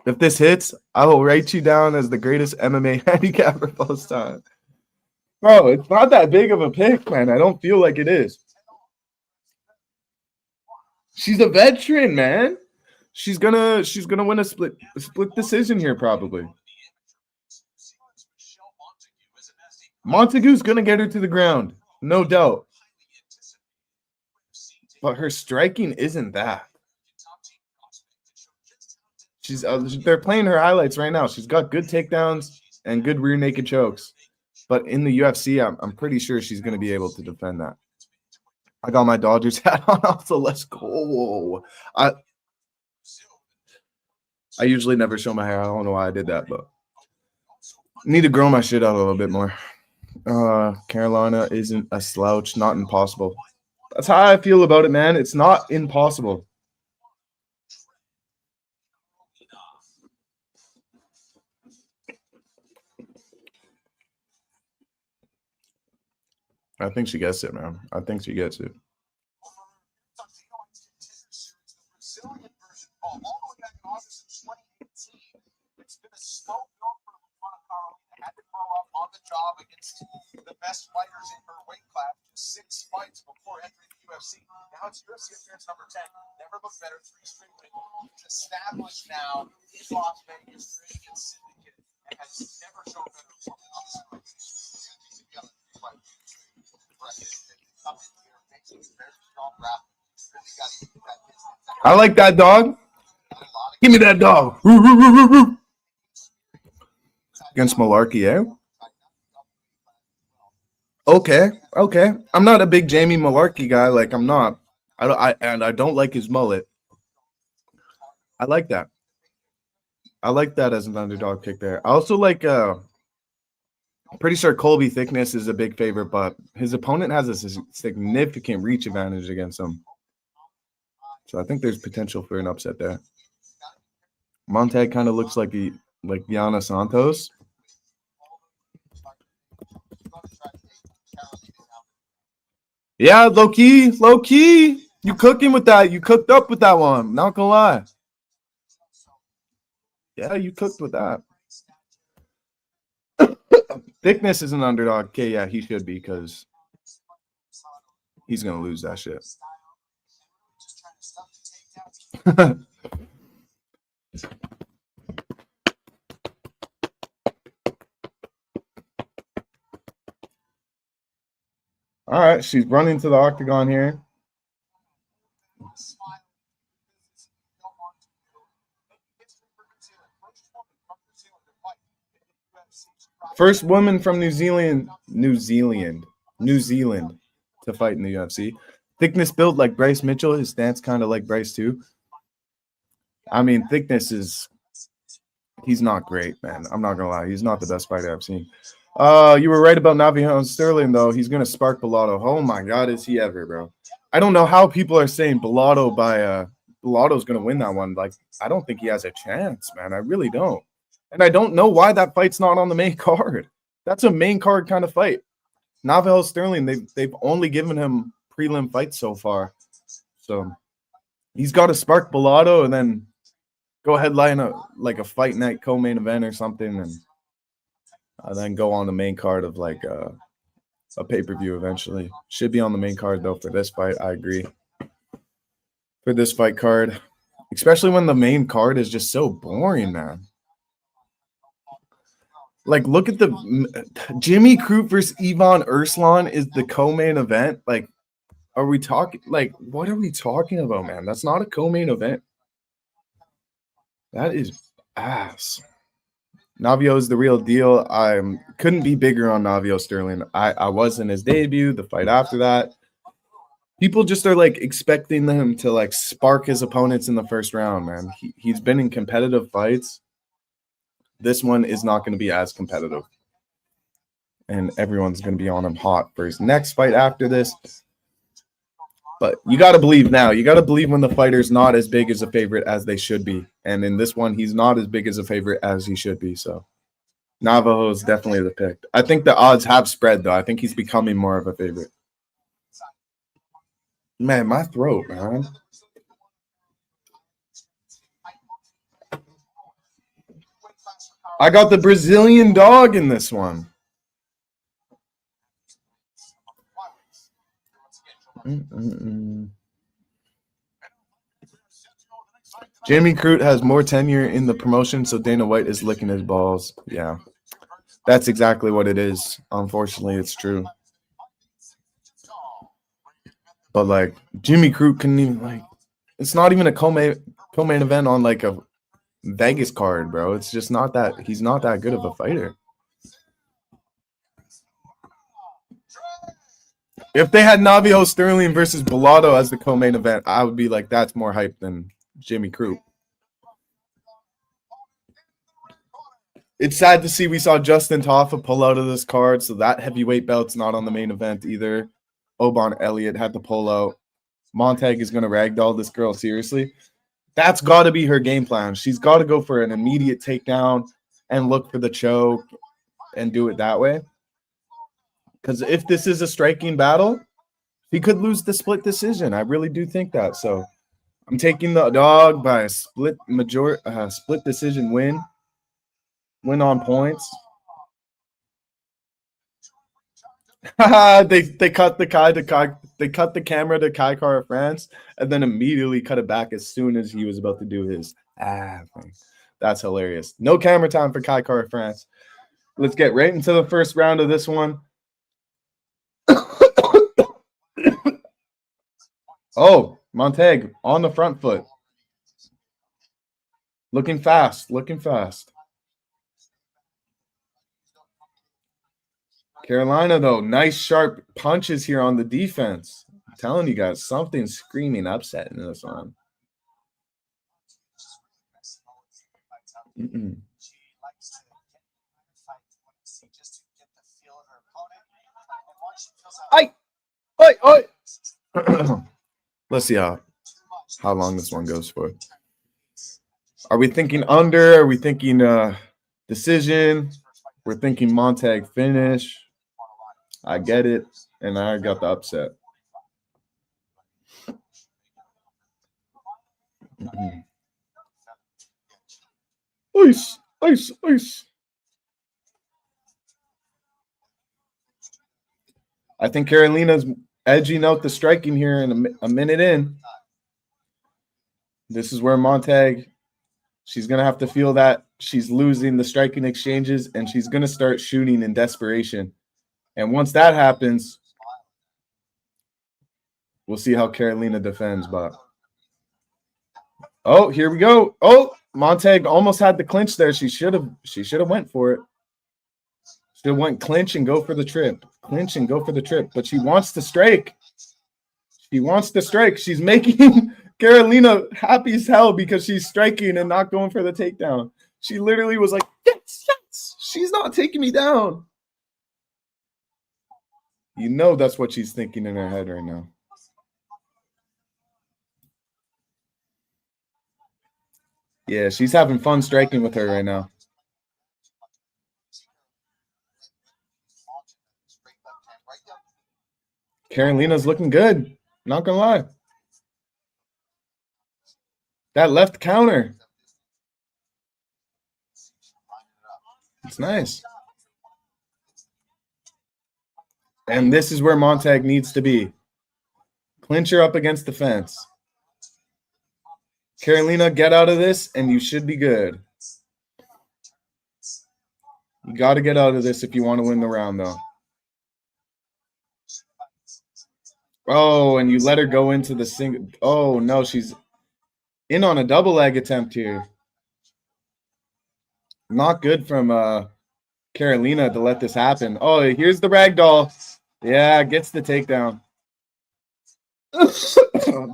If this hits, I will write you down as the greatest MMA handicapper of all time. Bro, it's not that big of a pick, man. I don't feel like it is. She's a veteran, man. She's gonna win a split decision here, probably. Montague's gonna get her to the ground, no doubt. But her striking isn't that. They're playing her highlights right now. She's got good takedowns and good rear naked chokes. But in the UFC, I'm pretty sure she's going to be able to defend that. I got my Dodgers hat on also. Let's go. I usually never show my hair. I don't know why I did that, but need to grow my shit out a little bit more. Carolina isn't a slouch, not impossible. That's how I feel about it, man. It's not impossible. I think she gets it, man. I think she gets it. It's been a slow build for Carolina. Had to grow up on the job against the best fighters in her weight class. 6 fights before entering the UFC. Now it's UFC appearance number 10. Never looked better. 3 straight wins. It's established now in Las Vegas, training and syndicate, and has never shown better performance. I like that dog. Give me that dog. Against Malarkey, eh? Okay. I'm not a big Jamie Malarkey guy. Like, I'm not. I don't like his mullet. I like that. I like that as an underdog pick there. I also like I'm pretty sure Colby Thickness is a big favorite, but his opponent has a significant reach advantage against him. So I think there's potential for an upset there. Montag kind of looks like Yana Santos. Yeah, low key. You cooking with that. You cooked up with that one. Not gonna lie. Yeah, you cooked with that. Thickness is an underdog. Okay, yeah, he should be because he's going to lose that shit. All right, she's running to the octagon here. First woman from New Zealand to fight in the UFC. Thickness built like Bryce Mitchell. His stance kind of like Bryce too. I mean, Thickness he's not great, man. I'm not gonna lie. He's not the best fighter I've seen. You were right about Navi Sterling, though. He's gonna spark Bellato. Oh my God, is he ever, bro? I don't know how people are saying Bellato's gonna win that one. Like, I don't think he has a chance, man. I really don't. And I don't know why that fight's not on the main card. That's a main card kind of fight. Navajo Sterling, they've only given him prelim fights so far. So he's got to spark Bellato and then go headline a fight night co-main event or something, and then go on the main card of like a pay-per-view eventually. Should be on the main card though for this fight. I agree. For this fight card, especially when the main card is just so boring, man. Like, look at the Jimmy Crute versus Ivan Urslan is the co-main event. Like, are we talking? Like, what are we talking about, man? That's not a co-main event. That is ass. Navio is the real deal. I couldn't be bigger on Navio Sterling. I was in his debut, the fight after that. People just are like expecting him to like spark his opponents in the first round, man. He's been in competitive fights. This one is not going to be as competitive. And everyone's going to be on him hot for his next fight after this. But you got to believe now. You got to believe when the fighter's not as big as a favorite as they should be. And in this one, he's not as big as a favorite as he should be. So Navajo is definitely the pick. I think the odds have spread, though. I think he's becoming more of a favorite. Man, my throat, man. I got the Brazilian dog in this one. Jamie Crute has more tenure in the promotion, so Dana White is licking his balls. Yeah, that's exactly what it is. Unfortunately, it's true. But like Jimmy Crute couldn't even like. It's not even a co-main event on like a Vegas card, bro. It's just not that. He's not that good of a fighter. If they had Navio Sterling versus Bellato as the co-main event, I would be like, that's more hype than Jimmy Crute. It's sad to see we saw Justin Toffa pull out of this card, so that heavyweight belt's not on the main event either. Oban Elliott had to pull out. Montag is going to ragdoll this girl seriously. That's got to be her game plan. She's got to go for an immediate takedown and look for the choke and do it that way. Because if this is a striking battle, he could lose the split decision. I really do think that. So I'm taking the dog by a split decision win. Win on points. they cut the camera to Kai Kara France and then immediately cut it back as soon as he was about to do his thing. That's hilarious. No camera time for Kai Kara France. Let's get right into the first round of this one. Oh, Montag on the front foot. Looking fast. Carolina, though, nice sharp punches here on the defense. I'm telling you guys, something screaming upset in this one. Let's see how long this one goes for. Are we thinking under? Are we thinking decision? We're thinking Montag finish. I get it, and I got the upset. Ice. I think Carolina's edging out the striking here in a minute in. This is where Montag, she's going to have to feel that she's losing the striking exchanges, and she's going to start shooting in desperation. And once that happens, we'll see how Carolina defends. But oh, here we go. Oh, Montag almost had the clinch there. She should have went for it. Should have went clinch and go for the trip. But she wants to strike. She's making Carolina happy as hell because she's striking and not going for the takedown. She literally was like, yes. She's not taking me down. You know that's what she's thinking in her head right now. Yeah, she's having fun striking with her right now. Carolina's looking good. Not gonna lie. That left counter. It's nice. And this is where Montag needs to be. Clinch her up against the fence. Carolina, get out of this, and you should be good. You got to get out of this if you want to win the round, though. Oh, and you let her go into the single. Oh, no, she's in on a double leg attempt here. Not good from Carolina to let this happen. Oh, here's the ragdoll. Yeah, gets the takedown.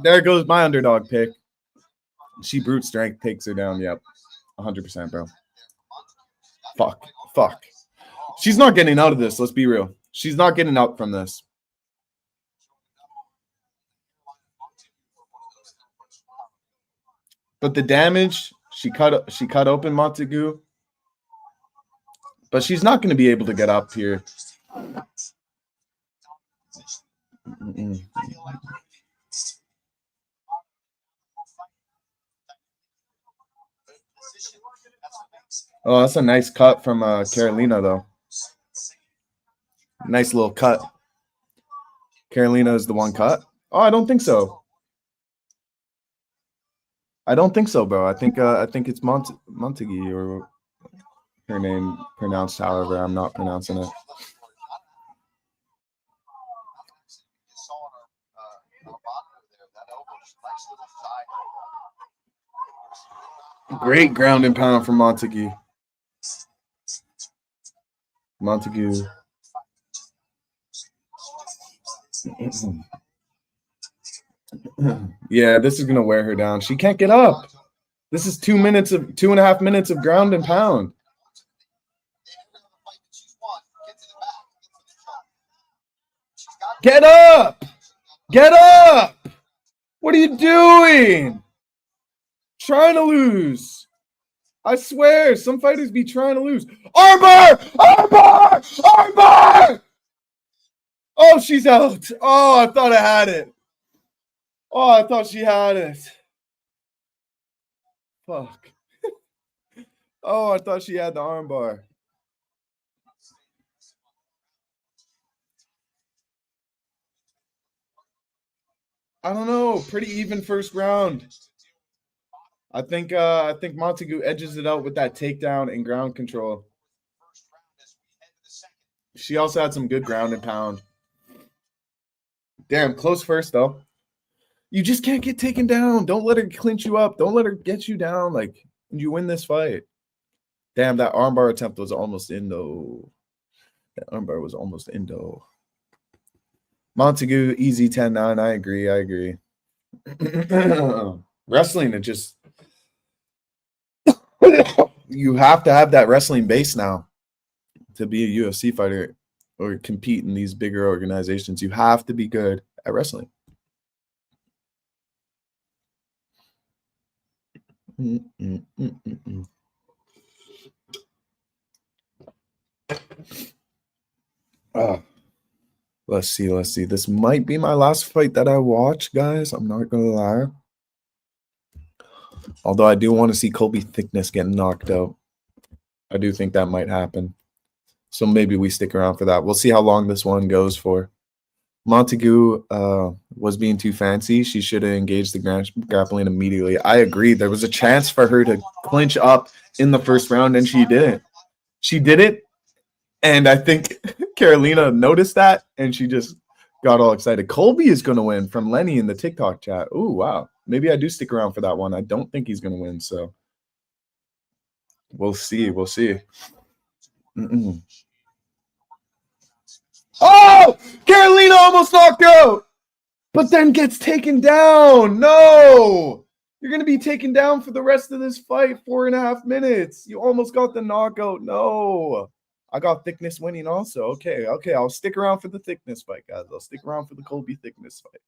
There goes my underdog pick. She brute strength takes her down. Yep, 100%, bro. Fuck. She's not getting out of this. Let's be real. She's not getting out from this. But the damage, she cut open Montague. But she's not going to be able to get up here. Oh, that's a nice cut from Carolina, though. Nice little cut. Carolina is the one cut. Oh, I don't think so. I don't think so, bro. I think it's Montague or her name pronounced. However, I'm not pronouncing it. Great ground and pound from Montague. Montague. Yeah, this is gonna wear her down. She can't get up. This is 2.5 minutes of ground and pound. Get up! Get up! What are you doing? Trying to lose. I swear, some fighters be trying to lose. Armbar! Armbar! Armbar! Oh, she's out. Oh, I thought I had it. Oh, I thought she had it. Fuck. Oh, I thought she had the armbar. I don't know. Pretty even first round. I think Montague edges it out with that takedown and ground control. She also had some good ground and pound. Damn, close first though. You just can't get taken down. Don't let her clinch you up. Don't let her get you down. Like, you win this fight. Damn, that armbar attempt was almost in though. That armbar was almost in though. Montague, easy 10-9. I agree. Wrestling, it just you have to have that wrestling base now to be a UFC fighter or compete in these bigger organizations. You have to be good at wrestling. Let's see. This might be my last fight that I watch, guys. I'm not gonna lie. Although I do want to see Colby Thickness get knocked out. I do think that might happen. So maybe we stick around for that. We'll see how long this one goes for. Montague was being too fancy. She should have engaged the grappling immediately. I agree. There was a chance for her to clinch up in the first round, and she didn't. She did it, and I think Carolina noticed that, and she just got all excited. Colby is going to win from Lenny in the TikTok chat. Oh, wow. Maybe I do stick around for that one. I don't think he's going to win, so we'll see. Oh, Carolina almost knocked out, but then gets taken down. No, you're going to be taken down for the rest of this fight. 4.5 minutes. You almost got the knockout. No, I got Thickness winning also. Okay. I'll stick around for the Thickness fight, guys. I'll stick around for the Colby Thickness fight.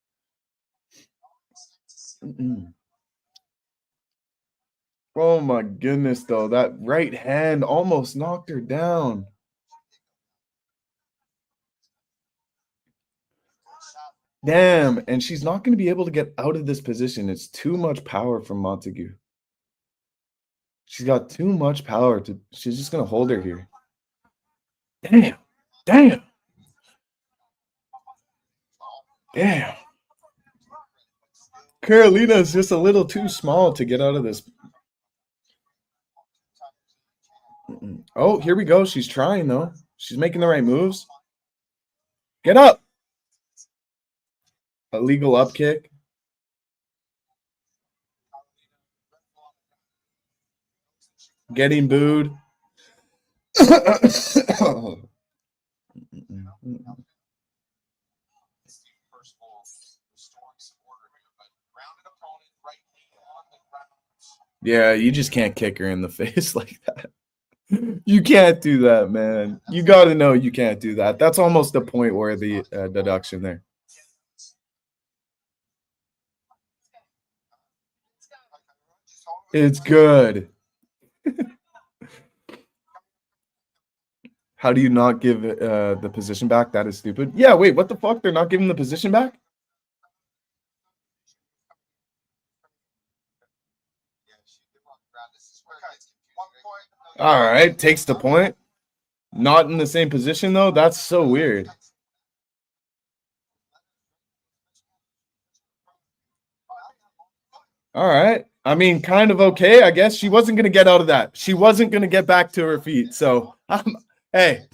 Oh my goodness, though. That right hand almost knocked her down. Damn, and she's not going to be able to get out of this position. It's too much power from Montague. She's got too much power. She's just going to hold her here. Damn. Carolina is just a little too small to get out of this. Oh, here we go. She's trying, though. She's making the right moves. Get up. Illegal up kick. Getting booed. Yeah, you just can't kick her in the face like that. You can't do that, man. You got to know you can't do that. That's almost the point where the deduction there. It's good. How do you not give the position back? That is stupid. Yeah, wait, what the fuck? They're not giving the position back? All right, takes the point. Not in the same position, though. That's so weird. All right. I mean, kind of okay, I guess. She wasn't going to get out of that. She wasn't going to get back to her feet. So, hey,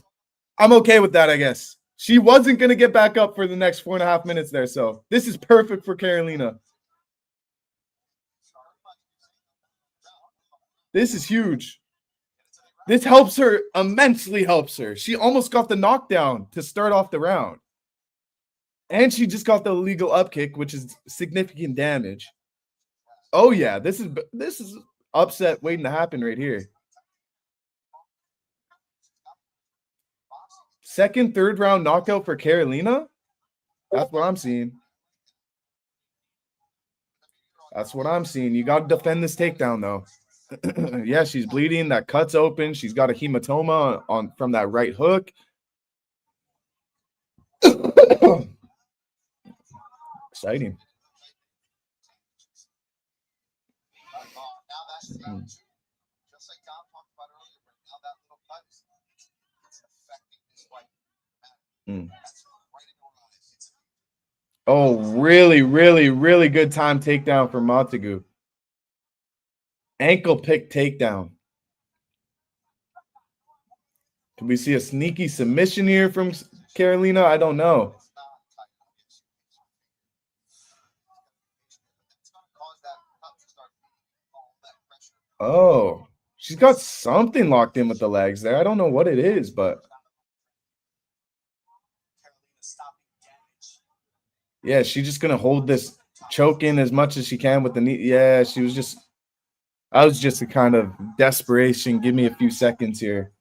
I'm okay with that, I guess. She wasn't going to get back up for the next 4.5 minutes there. So, this is perfect for Carolina. This is huge. This helps her, immensely helps her. She almost got the knockdown to start off the round. And she just got the illegal up kick, which is significant damage. Oh yeah, this is upset waiting to happen right here. Second, third round knockout for Carolina? That's what I'm seeing. That's what I'm seeing. You got to defend this takedown, though. Yeah, she's bleeding. That cut's open. She's got a hematoma on from that right hook. Exciting. Oh, really, really, really good time takedown for Montagu. Ankle pick takedown. Can we see a sneaky submission here from Carolina? I don't know. Oh, she's got something locked in with the legs there. I don't know what it is, but yeah, she's just going to hold this choke in as much as she can with the knee. Yeah, I was just a kind of desperation. Give me a few seconds here.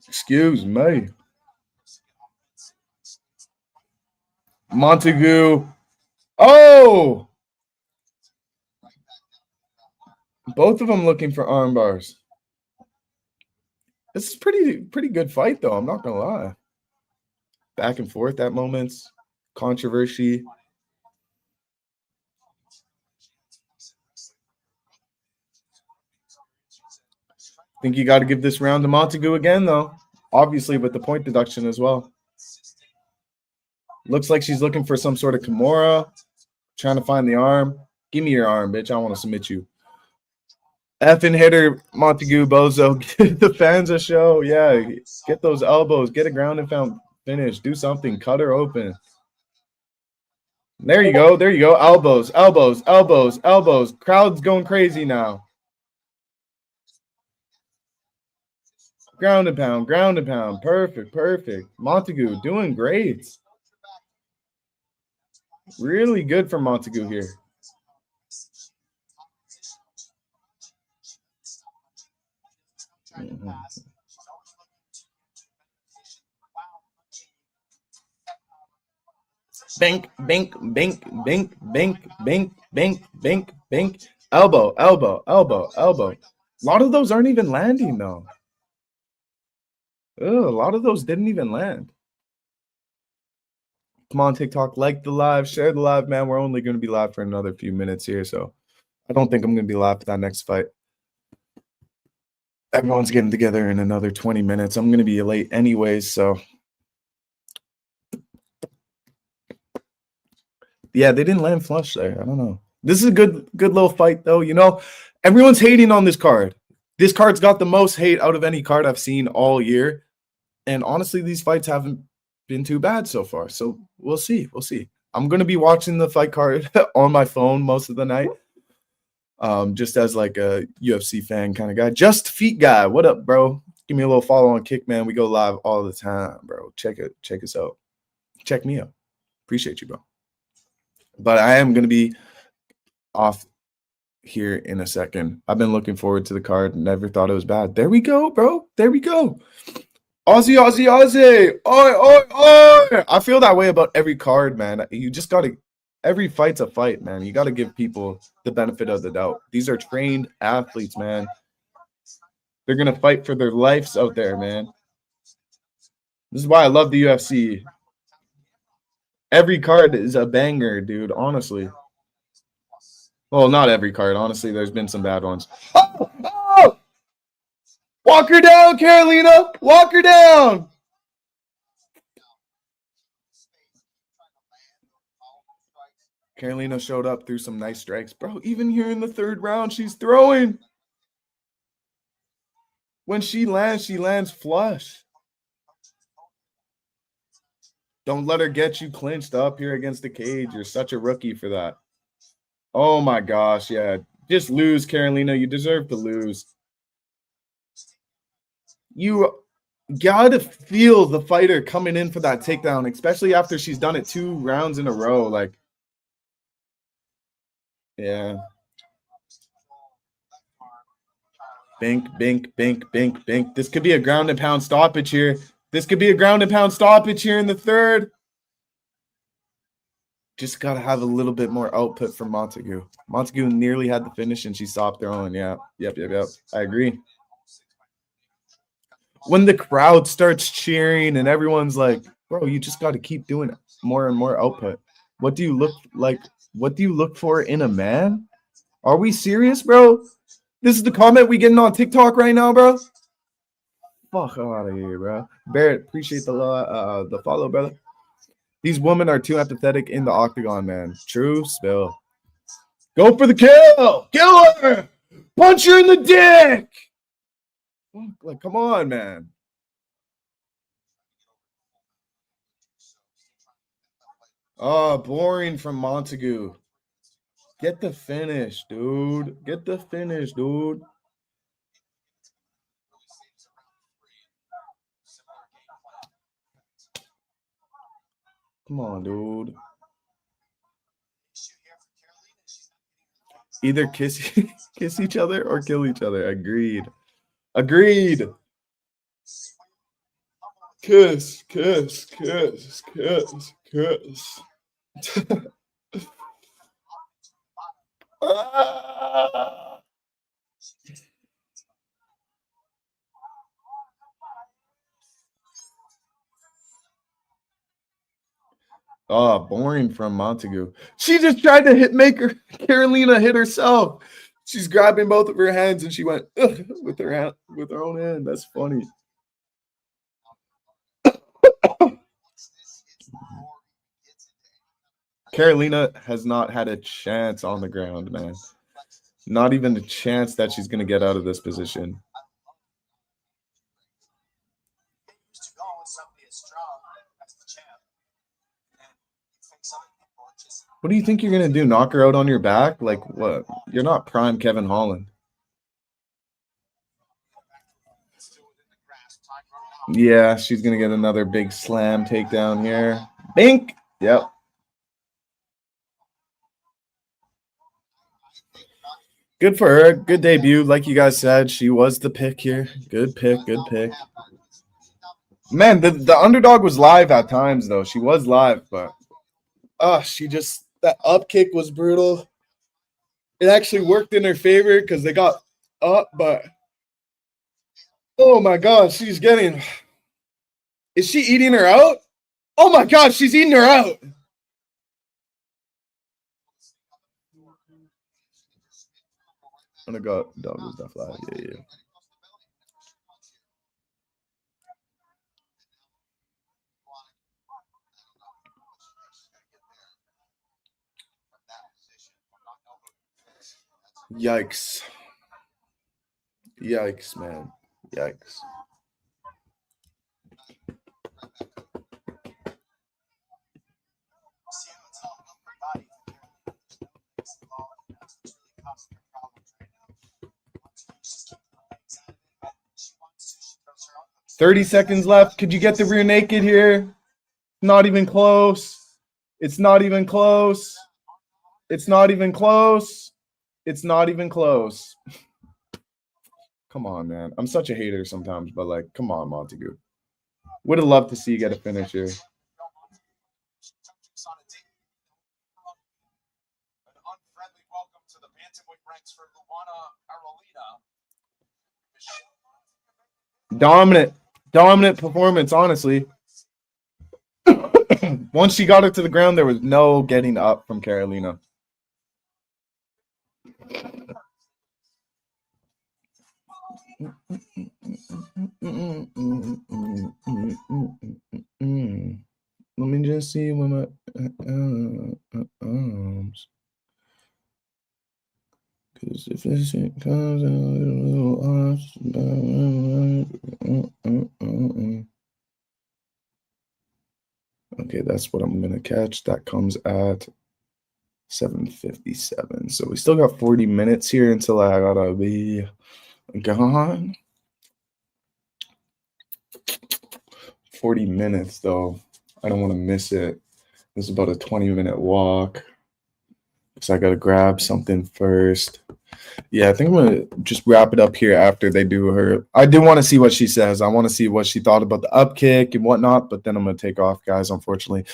Excuse me. Montagu. Oh! Both of them looking for arm bars. This is pretty good fight, though. I'm not going to lie. Back and forth at moments. Controversy. Think you got to give this round to Montagu again, though. Obviously, with the point deduction as well. Looks like she's looking for some sort of Kimura. Trying to find the arm. Give me your arm, bitch. I want to submit you. Effing hitter, Montagu, bozo. Give the fans a show. Yeah, get those elbows. Get a ground and pound finish. Do something. Cut her open. There you go. There you go. Elbows, elbows, elbows, elbows. Crowd's going crazy now. Ground and pound, ground and pound. Perfect, perfect. Montagu doing great. Really good for Montagu here. Bink, bink, bink, bink, bink, bink, bink, bink, bink. Elbow, elbow, elbow, elbow. A lot of those aren't even landing, though. Oh, a lot of those didn't even land. Come on, TikTok, like the live, share the live, man. We're only going to be live for another few minutes here, so I don't think I'm going to be live for that next fight. Everyone's getting together in another 20 minutes. I'm going to be late anyways, so. Yeah, they didn't land flush there. I don't know. This is a good little fight, though. You know, everyone's hating on this card. This card's got the most hate out of any card I've seen all year. And honestly, these fights haven't been too bad so far. So we'll see. We'll see. I'm going to be watching the fight card on my phone most of the night. Just as like a UFC fan kind of guy. Just Feet guy. What up, bro? Give me a little follow on Kick, man. We go live all the time, bro. Check us out. Check me out. Appreciate you, bro. But I am going to be off here in a second. I've been looking forward to the card. Never thought it was bad. There we go, bro. There we go. Aussie, Aussie, Aussie. Oi, oi, oi. I feel that way about every card, man. You just got to, every fight's a fight, man. You got to give people the benefit of the doubt. These are trained athletes, man. They're going to fight for their lives out there, man. This is why I love the UFC. Every card is a banger, dude, honestly. Well, not every card. Honestly, there's been some bad ones. Oh! Oh! Walk her down, Carolina. Walk her down. Carolina showed up through some nice strikes. Bro, even here in the third round, she's throwing. When she lands flush. Don't let her get you clinched up here against the cage. You're such a rookie for that. Oh, my gosh, yeah. Just lose, Carolina. You deserve to lose. You got to feel the fighter coming in for that takedown, especially after she's done it 2 rounds in a row. Like, yeah. Bink, bink, bink, bink, bink. This could be a ground and pound stoppage here. This could be a ground and pound stoppage here in the third. Just got to have a little bit more output from Montague. Montague nearly had the finish and she stopped throwing. Yeah. Yep. I agree. When the crowd starts cheering and everyone's like, bro, you just got to keep doing it. More and more output. What do you look like? What do you look for in a man? Are we serious, bro? This is the comment we getting on TikTok right now, bro. Fuck out of here, bro. Barrett, appreciate the follow, brother. These women are too empathetic in the octagon, man. True spill. Go for the kill. Kill her. Punch her in the dick. Like, come on, man. Oh, boring from Montague. Get the finish, dude. Get the finish, dude. Come on, dude. Either kiss each other or kill each other. Agreed. Kiss. Oh, boring from Montague. She just tried to make Carolina hit herself. She's grabbing both of her hands and she went with her own hand. That's funny. Carolina has not had a chance on the ground, man. Not even a chance that she's going to get out of this position. What do you think you're going to do? Knock her out on your back? Like what? You're not prime Kevin Holland. Yeah, she's going to get another big slam takedown here. Bink. Yep. Good for her. Good debut. Like you guys said, she was the pick here. Good pick. Man, the underdog was live at times, though. She was live, but she just, that up kick was brutal. It actually worked in her favor because they got up, but oh my God, she's getting, is she eating her out? Oh my God, she's eating her out. I'm gonna go dog was that fly. Yeah. Yikes, man. Yikes. $30 seconds left. Could you get the rear naked here? Not even close. It's not even close. Come on, man. I'm such a hater sometimes, but like, come on, Montague. Would have loved to see you get a finish here. An unfriendly welcome to the bantamweight ranks for Luana Carolina. Dominant performance, honestly. Once she got her to the ground, there was no getting up from Carolina. Let me just see when my arms. Because if this shit comes in a little arms. Okay, that's what I'm gonna catch. That comes at 7:57. So we still got 40 minutes here until I gotta be gone. 40 minutes though. I don't want to miss it. This is about a 20-minute walk. So I gotta grab something first. Yeah, I think I'm gonna just wrap it up here after they do her. I do want to see what she says. I want to see what she thought about the up kick and whatnot, but then I'm gonna take off, guys, unfortunately.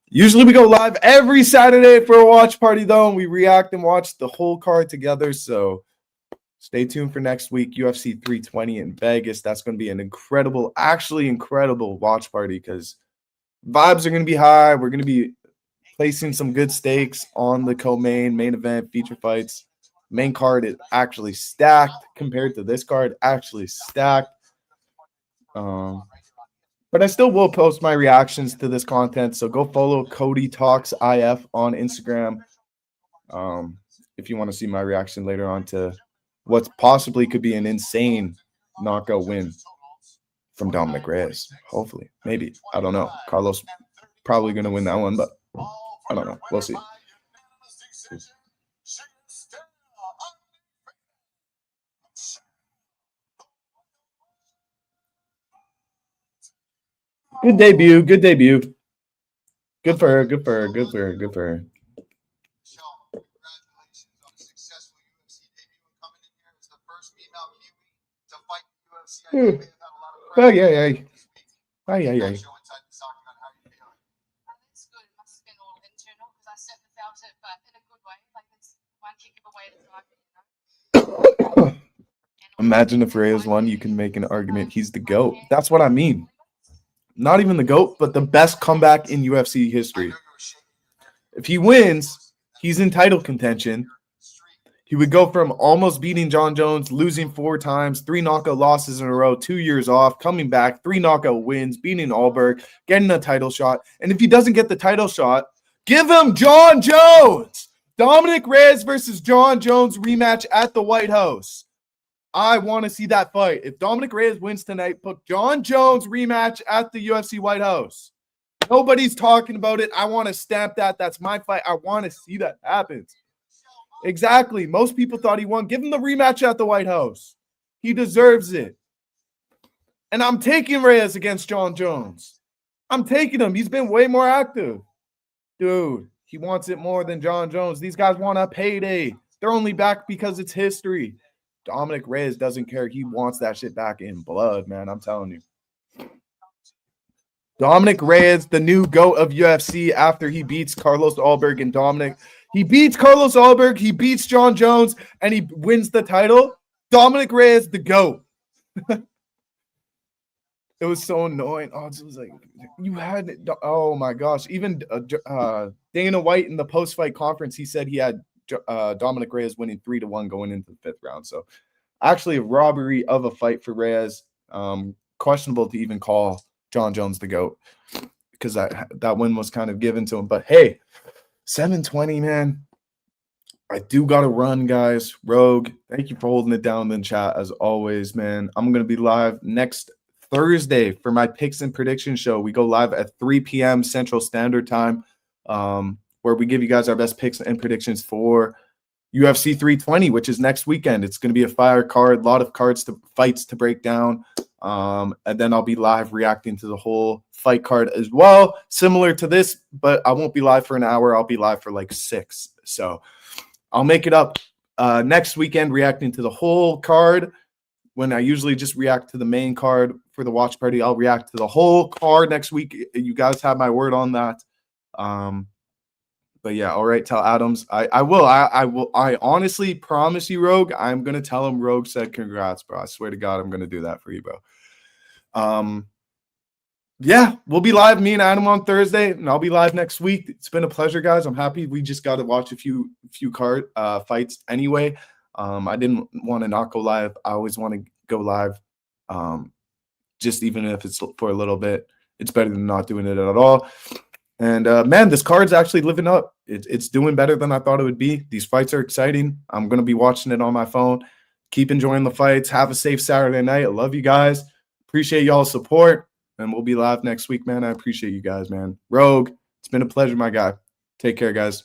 Usually we go live every Saturday for a watch party, though, and we react and watch the whole card together. So stay tuned for next week, UFC 320 in Vegas. That's going to be an incredible, actually incredible watch party because vibes are going to be high. We're going to be placing some good stakes on the main event, feature fights. Main card is actually stacked compared to this card, actually stacked. But I still will post my reactions to this content. So go follow Cody Talks IF on Instagram. If you want to see my reaction later on to what possibly could be an insane knockout win from Dominick Reyes. Hopefully, maybe. I don't know. Carlos probably going to win that one, but I don't know. We'll see. Good debut. Good debut. Good for her. Good for her. Good for her. Good for her. Congratulations on a successful UFC debut and coming in here as the first female Kiwi to fight the UFC. I know you may have had a lot of Ay, ay, ay. Ay, ay, ay. show inside the octagon. How are you feeling? It's good. It must have been all internal because I certainly felt it, but in a good way. Like it's one kick of away at a time, you know. Imagine if Reyes won, you can make an argument he's the GOAT. That's what I mean. Not even the GOAT, but the best comeback in UFC history. If he wins, he's in title contention. He would go from almost beating John Jones, losing 4 times, 3 knockout losses in a row, 2 years off, coming back, 3 knockout wins, beating Ulberg, getting a title shot. And if he doesn't get the title shot, give him John Jones. Dominick Reyes versus John Jones rematch at the White House. I want to see that fight. If Dominick Reyes wins tonight, put John Jones rematch at the UFC White House. Nobody's talking about it. I want to stamp that. That's my fight. I want to see that happen. Exactly. Most people thought he won. Give him the rematch at the White House. He deserves it. And I'm taking Reyes against John Jones. I'm taking him. He's been way more active. Dude, he wants it more than John Jones. These guys want a payday. They're only back because it's history. Dominick Reyes doesn't care. He wants that shit back in blood, man. I'm telling you. Dominick Reyes, the new GOAT of UFC after he beats Carlos Ulberg and Dominic. He beats Carlos Ulberg, he beats John Jones, and he wins the title. Dominick Reyes, the GOAT. It was so annoying. Oh, it was like, you had it. Oh, my gosh. Even Dana White in the post-fight conference, he said he had Dominick Reyes winning 3-1 going into the 5th round. So actually a robbery of a fight for Reyes. Questionable to even call John Jones the GOAT because that win was kind of given to him. But hey, 7:20, man. I do got to run, guys. Rogue, thank you for holding it down in chat as always, man. I'm going to be live next Thursday for my picks and prediction show. We go live at 3 p.m. Central Standard Time, where we give you guys our best picks and predictions for UFC 320, which is next weekend. It's going to be a fire card, a lot of fights to break down. And then I'll be live reacting to the whole fight card as well, similar to this, but I won't be live for an hour. I'll be live for like 6. So I'll make it up next weekend reacting to the whole card. when I usually just react to the main card for the watch party, I'll react to the whole card next week. You guys have my word on that. But yeah, all right, tell Adams. I will. I honestly promise you, Rogue, I'm gonna tell him Rogue said congrats, bro. I swear to God, I'm gonna do that for you, bro. Yeah, we'll be live, me and Adam, on Thursday, and I'll be live next week. It's been a pleasure, guys. I'm happy we just got to watch a few card fights anyway. I didn't want to not go live. I always want to go live, just even if it's for a little bit. It's better than not doing it at all. And man, this card's actually living up. It's doing better than I thought it would be. These fights are exciting. I'm gonna be watching it on my phone. Keep enjoying the fights. Have a safe Saturday night. I love you guys. Appreciate y'all's support. And we'll be live next week, man. I appreciate you guys, man. Rogue, it's been a pleasure, my guy. Take care, guys.